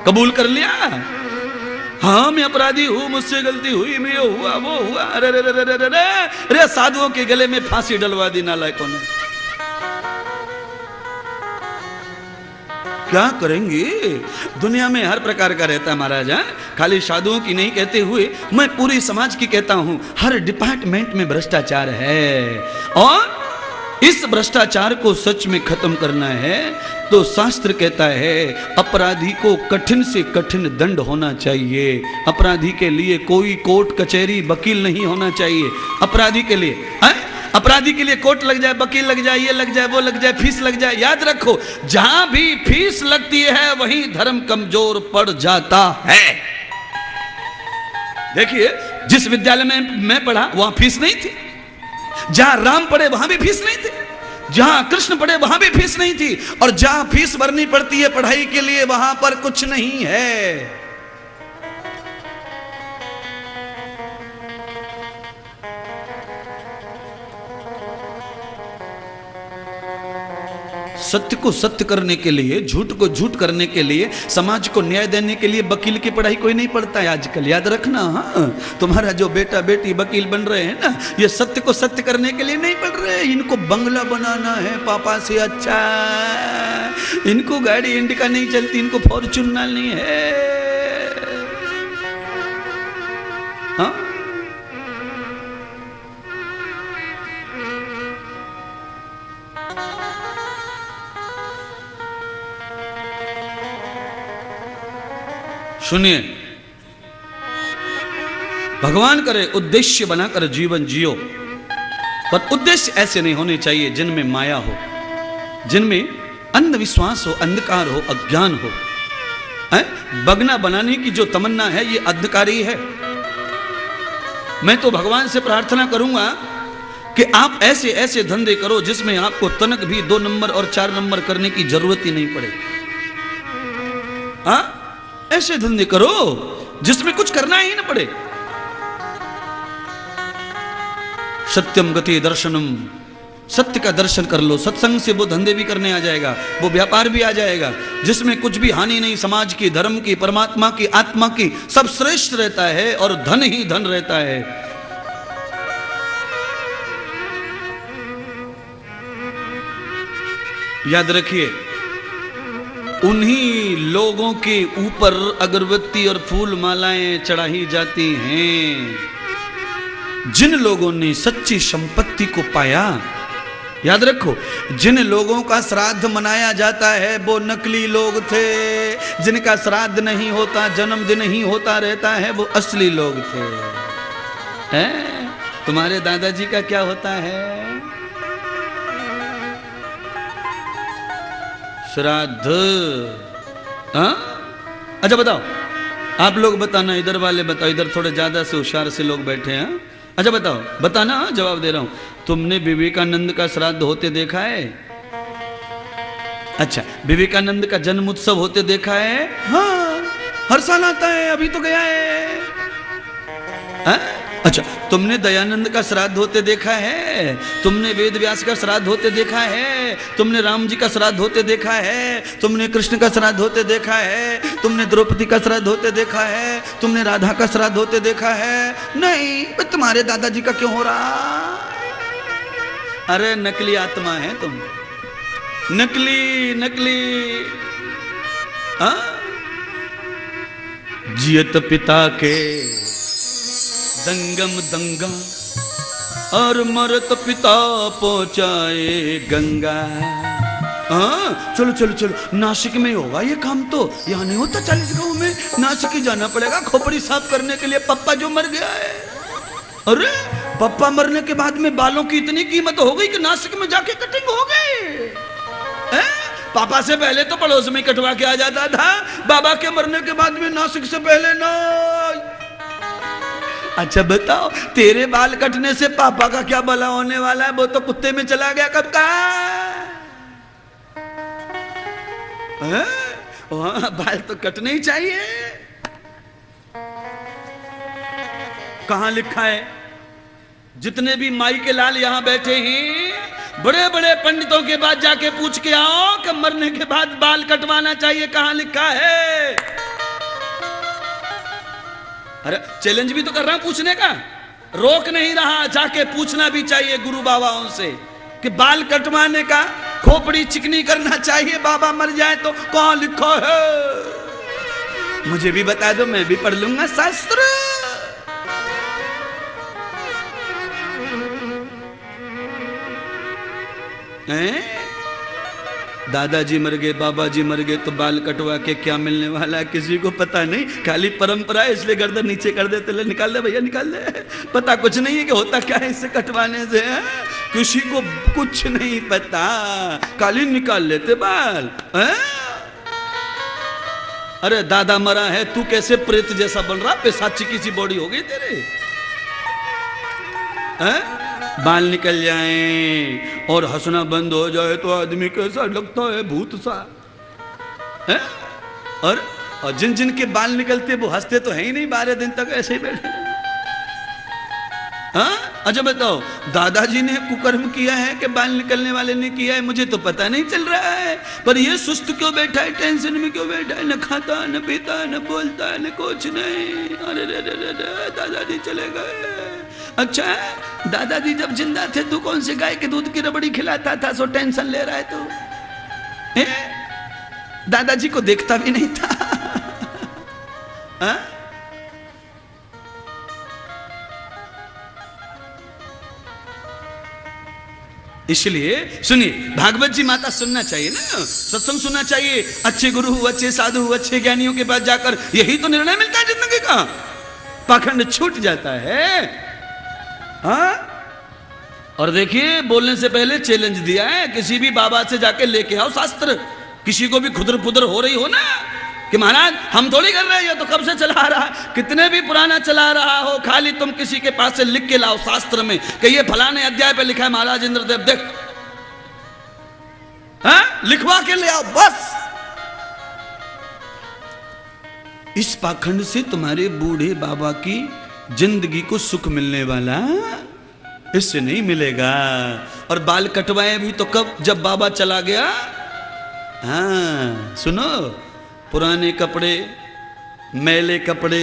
कबूल कर लिया, हाँ मैं अपराधी हूं, मुझसे गलती हुई, मैं हुआ वो हुआ। अरे रे रे रे रे रे रे, साधुओं के गले में फांसी डलवा दी नालायकों ने। क्या करेंगे? दुनिया में हर प्रकार का रहता है महाराज। खाली साधुओं की नहीं कहते हुए मैं पूरी समाज की कहता हूं, हर डिपार्टमेंट में भ्रष्टाचार है और इस भ्रष्टाचार को सच में खत्म करना है तो शास्त्र कहता है अपराधी को कठिन से कठिन दंड होना चाहिए। अपराधी के लिए कोई कोर्ट कचहरी वकील नहीं होना चाहिए। अपराधी के लिए अपराधी के लिए कोर्ट लग जाए, वकील लग जाए, ये लग जाए, वो लग जाए, फीस लग जाए। याद रखो, जहां भी फीस लगती है वहीं धर्म कमजोर पड़ जाता है। देखिए, जिस विद्यालय में मैं पढ़ा वहां फीस नहीं थी, जहां राम पढ़े वहां भी फीस नहीं थी, जहां कृष्ण पढ़े वहां भी फीस नहीं थी, और जहां फीस भरनी पड़ती है पढ़ाई के लिए वहां पर कुछ नहीं है। सत्य को सत्य करने के लिए, झूठ को झूठ करने के लिए, समाज को न्याय देने के लिए वकील की पढ़ाई कोई नहीं पढ़ता है आजकल। याद रखना, हाँ, तुम्हारा जो बेटा बेटी वकील बन रहे हैं ना, ये सत्य को सत्य करने के लिए नहीं पढ़ रहे। इनको बंगला बनाना है पापा से अच्छा, इनको गाड़ी इंडिका नहीं चलती, इनको फॉर्च्यूनर नहीं है। हाँ? सुनिए, भगवान करे उद्देश्य बनाकर जीवन जियो, पर उद्देश्य ऐसे नहीं होने चाहिए जिनमें माया हो, जिनमें अंधविश्वास हो, अंधकार हो, अज्ञान हो। बगना बनाने की जो तमन्ना है ये अंधकारी है। मैं तो भगवान से प्रार्थना करूंगा कि आप ऐसे ऐसे धंधे करो जिसमें आपको तनक भी 2 नंबर और 4 नंबर करने की जरूरत ही नहीं पड़े। हाँ, ऐसे धंधे करो जिसमें कुछ करना ही ना पड़े। सत्यम गति दर्शनम, सत्य का दर्शन कर लो। सत्संग से वो धंधे भी करने आ जाएगा, वो व्यापार भी आ जाएगा जिसमें कुछ भी हानि नहीं, समाज की, धर्म की, परमात्मा की, आत्मा की, सब श्रेष्ठ रहता है और धन ही धन रहता है। याद रखिए, उन्हीं लोगों के ऊपर अगरबत्ती और फूल मालाएं चढ़ाई जाती हैं जिन लोगों ने सच्ची संपत्ति को पाया। याद रखो, जिन लोगों का श्राद्ध मनाया जाता है वो नकली लोग थे, जिनका श्राद्ध नहीं होता, जन्मदिन ही होता रहता है, वो असली लोग थे। हैं? तुम्हारे दादाजी का क्या होता है? श्राद्ध। हाँ? अच्छा बताओ, आप लोग बताना, इधर वाले बताओ, इधर थोड़े ज्यादा से होशियार से लोग बैठे हैं। अच्छा बताओ, बताना, जवाब दे रहा हूं। तुमने विवेकानंद का श्राद्ध होते देखा है? अच्छा, विवेकानंद का जन्म उत्सव होते देखा है? हाँ, हर साल आता है, अभी तो गया है। हाँ? अच्छा, तुमने दयानंद का श्राद्ध होते देखा है? तुमने वेद व्यास का श्राद्ध होते देखा है? तुमने राम जी का श्राद्ध होते देखा है? तुमने कृष्ण का श्राद्ध होते देखा है? तुमने द्रौपदी का श्राद्ध होते देखा है? तुमने राधा का श्राद्ध होते देखा है? नहीं, तुम्हारे दादाजी का क्यों हो रहा? अरे नकली आत्मा है तुम, नकली नकली। हाँ? जियत पिता के दंगम दंगा और मरत पिता पहुंचाए गंगा। हाँ, चलो चलो चलो, नासिक में होगा ये काम, तो यहाँ नहीं होता। 40 गांव में नासिक ही जाना पड़ेगा खोपड़ी साफ करने के लिए। पप्पा जो मर गया है, अरे पप्पा मरने के बाद में बालों की इतनी कीमत हो गई कि नासिक में जाके कटिंग हो गई। पापा से पहले तो पड़ोस में कटवा के आ जाता था, बाबा के मरने के बाद में नासिक से पहले ना। अच्छा बताओ, तेरे बाल कटने से पापा का क्या भला होने वाला है? वो तो कुत्ते में चला गया कब का। बाल तो कटने ही चाहिए। कहां लिखा है? जितने भी माई के लाल यहां बैठे हैं, बड़े बड़े पंडितों के बाद जाके पूछ के आओ कि मरने के बाद बाल कटवाना चाहिए, कहां लिखा है? अरे चैलेंज भी तो कर रहा हूं पूछने का, रोक नहीं रहा, जाके पूछना भी चाहिए गुरु बाबाओं से कि बाल कटवाने का, खोपड़ी चिकनी करना चाहिए बाबा मर जाए तो, कहां लिखा है? मुझे भी बता दो, मैं भी पढ़ लूंगा शास्त्र। दादाजी मर गए, बाबा जी मर गए, तो बाल कटवा के क्या मिलने वाला है किसी को पता नहीं। खाली परंपरा है इसलिए गर्दन नीचे कर देते, ले निकाल दे भैया निकाल दे। पता कुछ नहीं है कि होता क्या है इससे कटवाने से। किसी को कुछ नहीं पता, खाली निकाल लेते बाल। अरे दादा मरा है, तू कैसे प्रेत जैसा बन रहा? पेशाची की सी बॉडी हो गई तेरे। बाल निकल जाए और हंसना बंद हो जाए तो आदमी कैसा लगता है? भूत सा है। और जिन जिन के बाल निकलते वो हंसते तो है ही नहीं, 12 दिन तक ऐसे ही बैठे। हाँ, अच्छा बताओ, दादाजी ने कुकर्म किया है कि बाल निकलने वाले ने किया है? मुझे तो पता नहीं चल रहा है, पर ये सुस्त क्यों बैठा है, टेंशन में क्यों बैठा है? न खाता न पीता न बोलता न कुछ नहीं। अरे दादाजी चले गए। अच्छा, दादाजी जब जिंदा थे तू कौन से गाय के दूध की रबड़ी खिलाता था, सो टेंशन ले रहा है तू? दादाजी को देखता भी नहीं था। इसलिए सुनिए, भागवत जी माता सुनना चाहिए ना, सत्संग सुनना चाहिए, अच्छे गुरु अच्छे साधु अच्छे ज्ञानियों के पास जाकर, यही तो निर्णय मिलता है जिंदगी का, पाखंड छूट जाता है। हाँ, और देखिए बोलने से पहले चैलेंज दिया है, किसी भी बाबा से जाके लेके आओ शास्त्र, किसी को भी खुदर पुदर हो रही हो ना कि महाराज हम थोड़ी कर रहे हैं, ये तो कब से चला रहा, कितने भी पुराना चला रहा हो, खाली तुम किसी के पास से लिख के लाओ शास्त्र में कि ये फलाने अध्याय पे लिखा है महाराज इंद्रदेव, देख, हाँ लिखवा के ले आओ बस। इस पाखंड से तुम्हारे बूढ़े बाबा की जिंदगी को सुख मिलने वाला इससे नहीं मिलेगा। और बाल कटवाए भी तो कब, जब बाबा चला गया। हाँ सुनो, पुराने कपड़े मैले कपड़े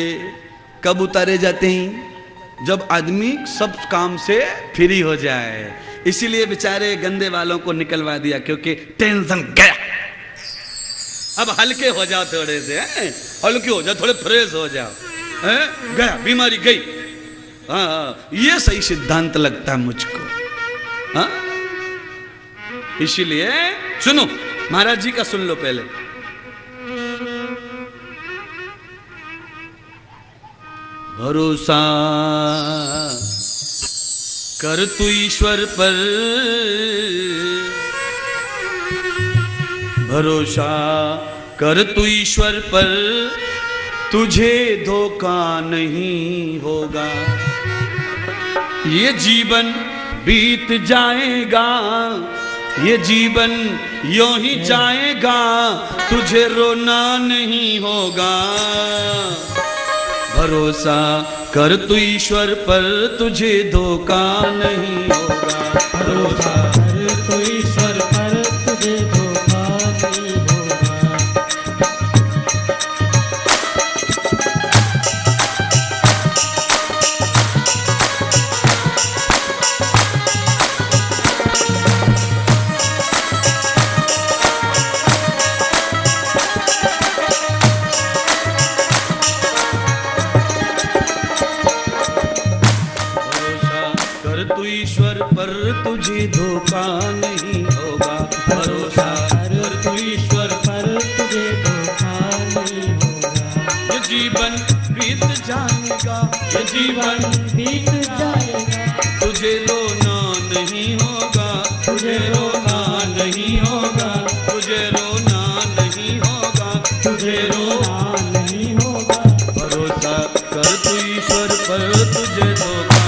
कब उतारे जाते हैं, जब आदमी सब काम से फ्री हो जाए। इसीलिए बेचारे गंदे वालों को निकलवा दिया, क्योंकि टेंशन गया। अब हल्के हो जाओ थोड़े से, हल्के हो जाओ, थोड़े फ्रेश हो जाओ, गया बीमारी गई। हाँ ये सही सिद्धांत लगता है मुझको। हाँ इसीलिए सुनो, महाराज जी का सुन लो पहले। भरोसा कर तू ईश्वर पर, भरोसा कर तू ईश्वर पर, तुझे धोखा नहीं होगा। ये जीवन बीत जाएगा, ये जीवन यूं ही जाएगा, तुझे रोना नहीं होगा। भरोसा कर तू ईश्वर पर, तुझे धोखा नहीं होगा। भरोसा कर तू ईश्वर पर, तुझे धोखा नहीं होगा। ईश्वर पर तुझे धोखा नहीं होगा। भरोसा कर तू ईश्वर पर, तुझे धोखा नहीं होगा। ये जीवन बीत जाएगा, ये जीवन बीत जाएगा, तुझे रोना नहीं होगा, तुझे रोना नहीं होगा, तुझे रोना नहीं होगा, तुझे रोना नहीं होगा। भरोसा कर तू ईश्वर पर, तुझे धोखा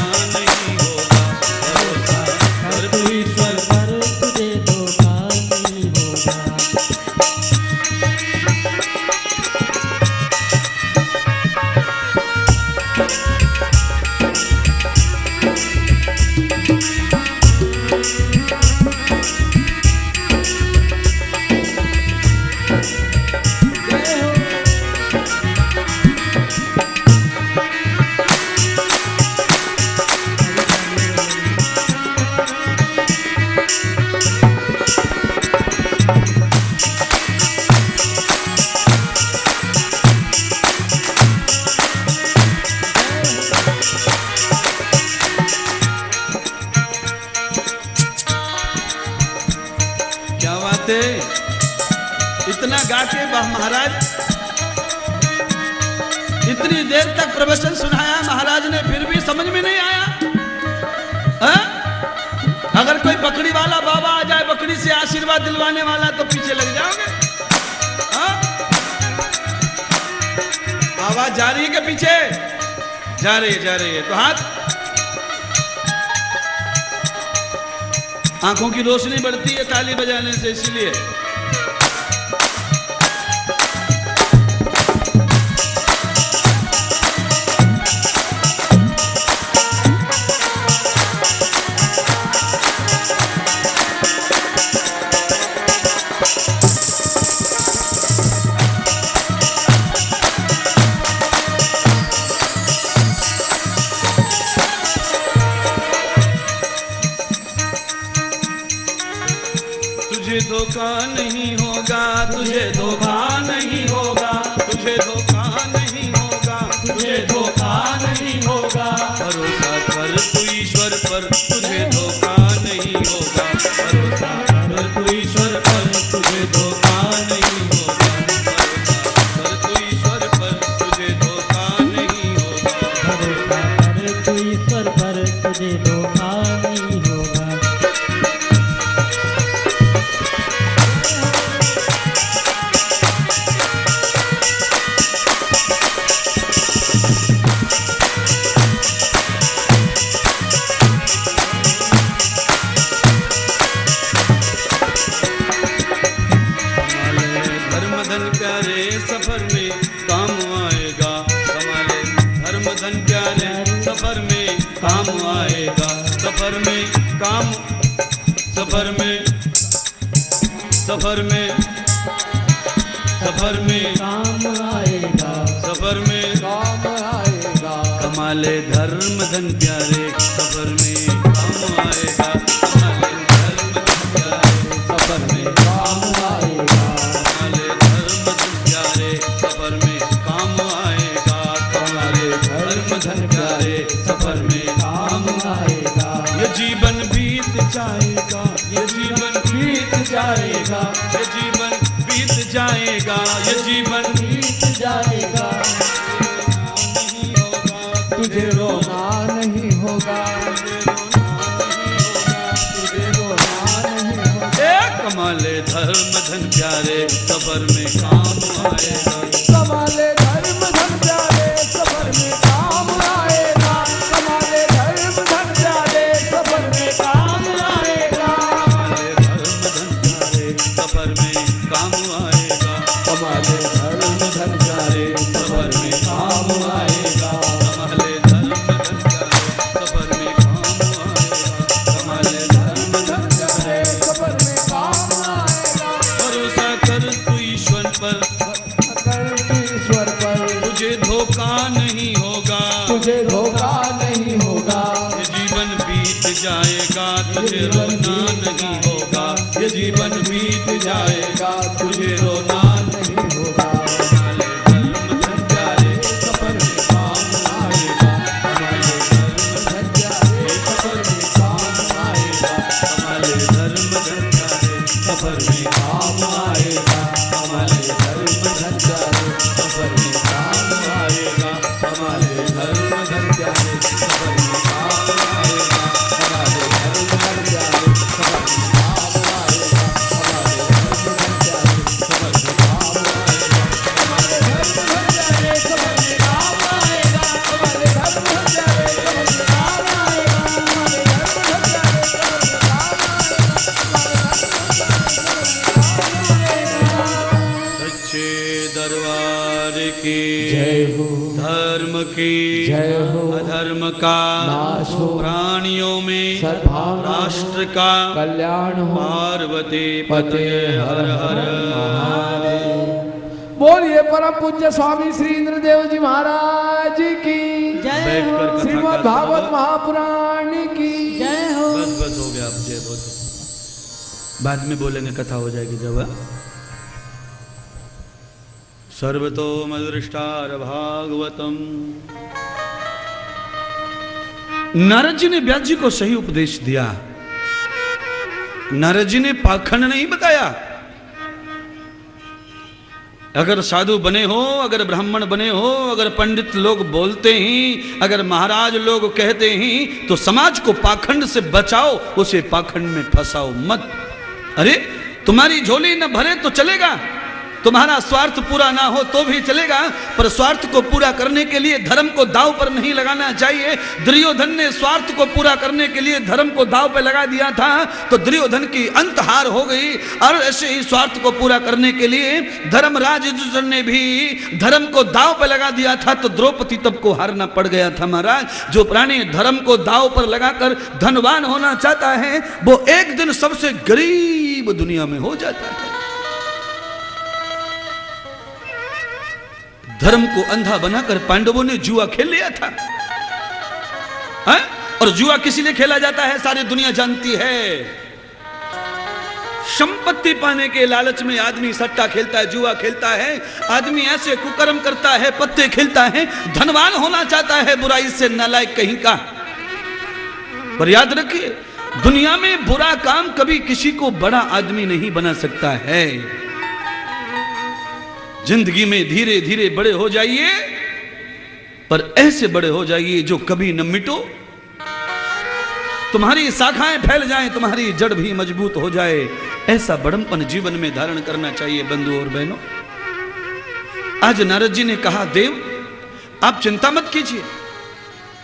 इतना गा के महाराज इतनी देर तक प्रवचन सुनाया महाराज ने, फिर भी समझ में नहीं आया। अगर कोई बकरी वाला बाबा आ जाए, बकरी से आशीर्वाद दिलवाने वाला, तो पीछे लग जाओगे। आवाज जा रही है कि पीछे जा रही है? जा रही है तो हाथ, आंखों की रोशनी बढ़ती है ताली बजाने से, इसलिए तुझे धोखा नहीं होगा, तुझे धोखा नहीं होगा, तुझे धोखा नहीं होगा, तुझे धोखा नहीं होगा। भरोसा कर तू ईश्वर पर, तुझे धोखा नहीं होगा। होगा। भरोसा कर तू ईश्वर पर तुझे धोखा नहीं होगा। भरोसा कर तू ईश्वर पर तुझे धोखा नहीं होगा। भरोसा कर तू ईश्वर पर तुझे धोखा नहीं होगा। धर्म धन प्यारे सफर में काम आएगा। कमाले धर्म धन प्यारे सफर में काम आएगा। सफर में काम सफर में सफर में सफर में काम आएगा। सफर में काम आएगा। कमाले धर्म धन प्यारे सफर में काम आएगा। कमाले धर्म धन प्यारे सफर में काम आएगा। कमाले धर्म धन प्यारे सफर में काम आएगा। कमाले धर्म धन प्यारे सफर में काम आएगा। ये जीवन बीत जाएगा। ये जीवन बीत जाएगा। ये जीवन बीत जाएगा। ये जीवन बीत जाएगा। तुझे रोना नहीं होगा। तुझे रोना नहीं होगा। कमाले धर्म धन प्यारे सफर में काम आएगा। कमाले धर्म धन प्यारे सफर में काम आएगा। कमाले धर्म धन प्यारे सफर में काम आएगा। कमाले धर्म धन प्यारे सफर में काम आएगा। कमाले धर्म धन प्यारे सफर में काम आएगा। कमाले धर्म धन प्यारे सफर में काम आएगा। भरोसा कर तू ईश्वर पर ईश्वर पर तुझे धोखा नहीं होगा। तुझे धोखा नहीं होगा। ये जीवन बीत जाएगा। तुझे रोना नहीं होगा। ये जीवन बीत जाएगा। तुझे रोना नहीं होगा। कमाले धर्म धन प्यारे सफर में काम आएगा। कमाले धर्म धन प्यारे सफर में काम आएगा। कमाले धर्म धन प्यारे सफर में काम आएगा। कमाले धर्म धन प्यारे सफर में काम आएगा। कमाले धर्म धन प्यारे सफर में काम आएगा। कमाले धर्म धन प्यारे सफर में काम आएगा। कमाले धर्म धन प्यारे सफर में काम आएगा। हमारे धर्म धन प्यारे सफर में काम आएगा। हमारे धर्म धन प्यारे सफर में काम आएगा। हमारे धर्म धन प्यारे सफर में काम आएगा। सच्चे दरबार की जय हो। धर्म की जय हो। अधर्म का नाश हो। प्राणियों में सद्भावना हो। राष्ट्र का कल्याण हो। पार्वती पते हर हर महादेव। बोलिए परम पूज्य स्वामी श्री इंद्रदेव जी महाराज की जय बैठकर हो। कथा श्रीमद् का भागवत श्रवण। महापुराण की जय हो। बस बस हो गया। आप जय बोल बाद में बोलेंगे, कथा हो जाएगी जब। सर्वतो मदृष्टार भागवतम। नारद जी ने व्यास जी को सही उपदेश दिया। नारद जी ने पाखंड नहीं बताया। अगर साधु बने हो, अगर ब्राह्मण बने हो, अगर पंडित लोग बोलते हैं, अगर महाराज लोग कहते हैं, तो समाज को पाखंड से बचाओ, उसे पाखंड में फंसाओ मत। अरे तुम्हारी झोली न भरे तो चलेगा, तुम्हारा स्वार्थ पूरा ना हो तो भी चलेगा, पर स्वार्थ को पूरा करने के लिए धर्म को दांव पर नहीं लगाना चाहिए। दुर्योधन ने स्वार्थ को पूरा करने के लिए धर्म को दांव पर लगा दिया था, तो दुर्योधन की अंत हार हो गई। और ऐसे ही स्वार्थ को पूरा करने के लिए धर्मराज युधिष्ठिर ने भी धर्म को दांव पर लगा दिया था, तो द्रौपदी तब को हारना पड़ गया था। महाराज, जो प्राणी धर्म को दांव पर लगाकर धनवान होना चाहता है, वो एक दिन सबसे गरीब दुनिया में हो जाता है। धर्म को अंधा बनाकर पांडवों ने जुआ खेल लिया था, है? और जुआ किसी लिए खेला जाता है सारी दुनिया जानती है। संपत्ति पाने के लालच में आदमी सट्टा खेलता है, जुआ खेलता है, आदमी ऐसे कुकर्म करता है, पत्ते खेलता है, धनवान होना चाहता है, बुराई से नालायक कहीं का। पर याद रखिए, दुनिया में बुरा काम कभी किसी को बड़ा आदमी नहीं बना सकता है। जिंदगी में धीरे धीरे बड़े हो जाइए, पर ऐसे बड़े हो जाइए जो कभी न मिटो। तुम्हारी शाखाएं फैल जाएं, तुम्हारी जड़ भी मजबूत हो जाए। ऐसा बड़मपन जीवन में धारण करना चाहिए बंधु और बहनों। आज नारद जी ने कहा, देव आप चिंता मत कीजिए,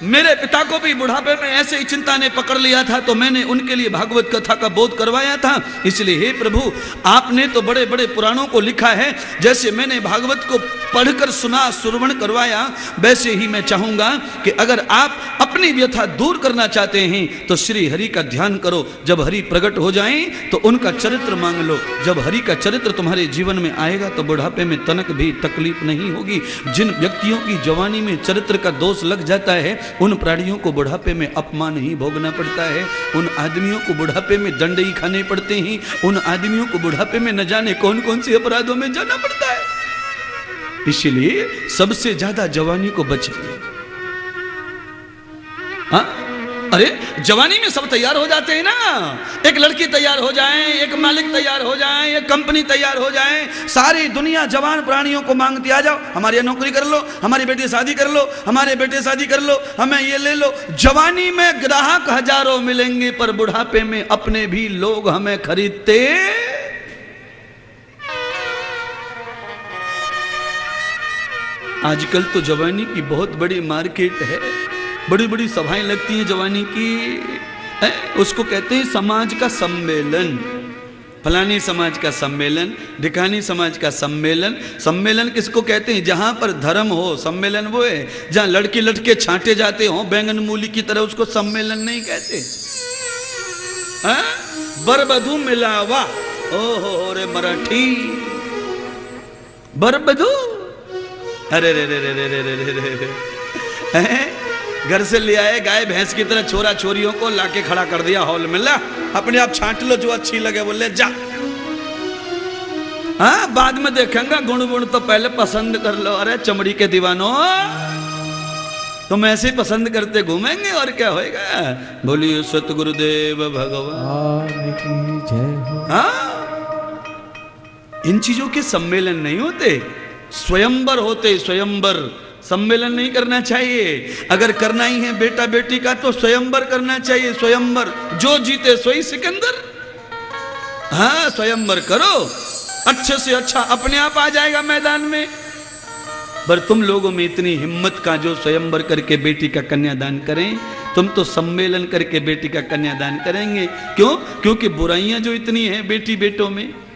मेरे पिता को भी बुढ़ापे में ऐसे ही चिंता ने पकड़ लिया था, तो मैंने उनके लिए भागवत कथा का बोध करवाया था। इसलिए हे प्रभु, आपने तो बड़े बड़े पुराणों को लिखा है, जैसे मैंने भागवत को पढ़कर सुना, श्रवण करवाया, वैसे ही मैं चाहूंगा कि अगर आप अपनी व्यथा दूर करना चाहते हैं तो श्री हरि का ध्यान करो। जब हरि प्रकट हो जाएं तो उनका चरित्र मांग लो। जब हरि का चरित्र तुम्हारे जीवन में आएगा तो बुढ़ापे में तनक भी तकलीफ नहीं होगी। जिन व्यक्तियों की जवानी में चरित्र का दोष लग जाता है, उन प्राणियों को बुढ़ापे में अपमान ही भोगना पड़ता है। उन आदमियों को बुढ़ापे में दंड ही खाने पड़ते हैं। उन आदमियों को बुढ़ापे में न जाने कौन कौन से अपराधों में जाना पड़ता है। इसलिए सबसे ज्यादा जवानी को बचाइए। हाँ, अरे जवानी में सब तैयार हो जाते हैं ना। एक लड़की तैयार हो जाए, एक मालिक तैयार हो जाए, एक कंपनी तैयार हो जाए, सारी दुनिया जवान प्राणियों को मांगती, आ जाओ हमारी यहाँ नौकरी कर लो, हमारी बेटी शादी कर लो, हमारे बेटे शादी कर लो, हमें ये ले लो। जवानी में ग्राहक हजारों मिलेंगे, पर बुढ़ापे में अपने भी लोग हमें खरीदते। आजकल तो जवानी की बहुत बड़ी मार्केट है, बड़ी बड़ी सभाएं लगती हैं जवानी की। उसको कहते हैं समाज का सम्मेलन। फलानी समाज का सम्मेलन, ढिकानी समाज का सम्मेलन। सम्मेलन किसको कहते हैं? जहां पर धर्म हो। सम्मेलन वो है जहां लड़के लटके छांटे जाते हो बैंगन मूली की तरह, उसको सम्मेलन नहीं कहते। बरबधू मिलावा, ओहो रे मराठी, बरबधू, अरे रे रे रे रे रे रे रे रे। घर से ले आए गाय भैंस की तरह छोरा छोरियों को लाके खड़ा कर दिया हॉल में, ला अपने आप छांट लो जो अच्छी लगे वो ले जा। हाँ, बाद में देखेंगे गुण गुण, तो पहले पसंद कर लो। अरे चमड़ी के दीवानों, तुम ऐसे ही पसंद करते घूमेंगे और क्या होएगा। बोलिए सतगुरुदेव भगवान की जय। हाँ, इन चीजों के सम्मेलन नहीं होते, स्वयंवर होते। स्वयंवर, सम्मेलन नहीं करना चाहिए। अगर करना ही है बेटा बेटी का तो स्वयंवर करना चाहिए। स्वयंवर, जो जीते सोई सिकंदर। हाँ, स्वयंवर करो, अच्छे से अच्छा अपने आप आ जाएगा मैदान में। पर तुम लोगों में इतनी हिम्मत का जो स्वयंवर करके बेटी का कन्यादान करें, तुम तो सम्मेलन करके बेटी का कन्यादान करेंगे। क्यों? क्योंकि बुराइयां जो इतनी हैं बेटी बेटों में,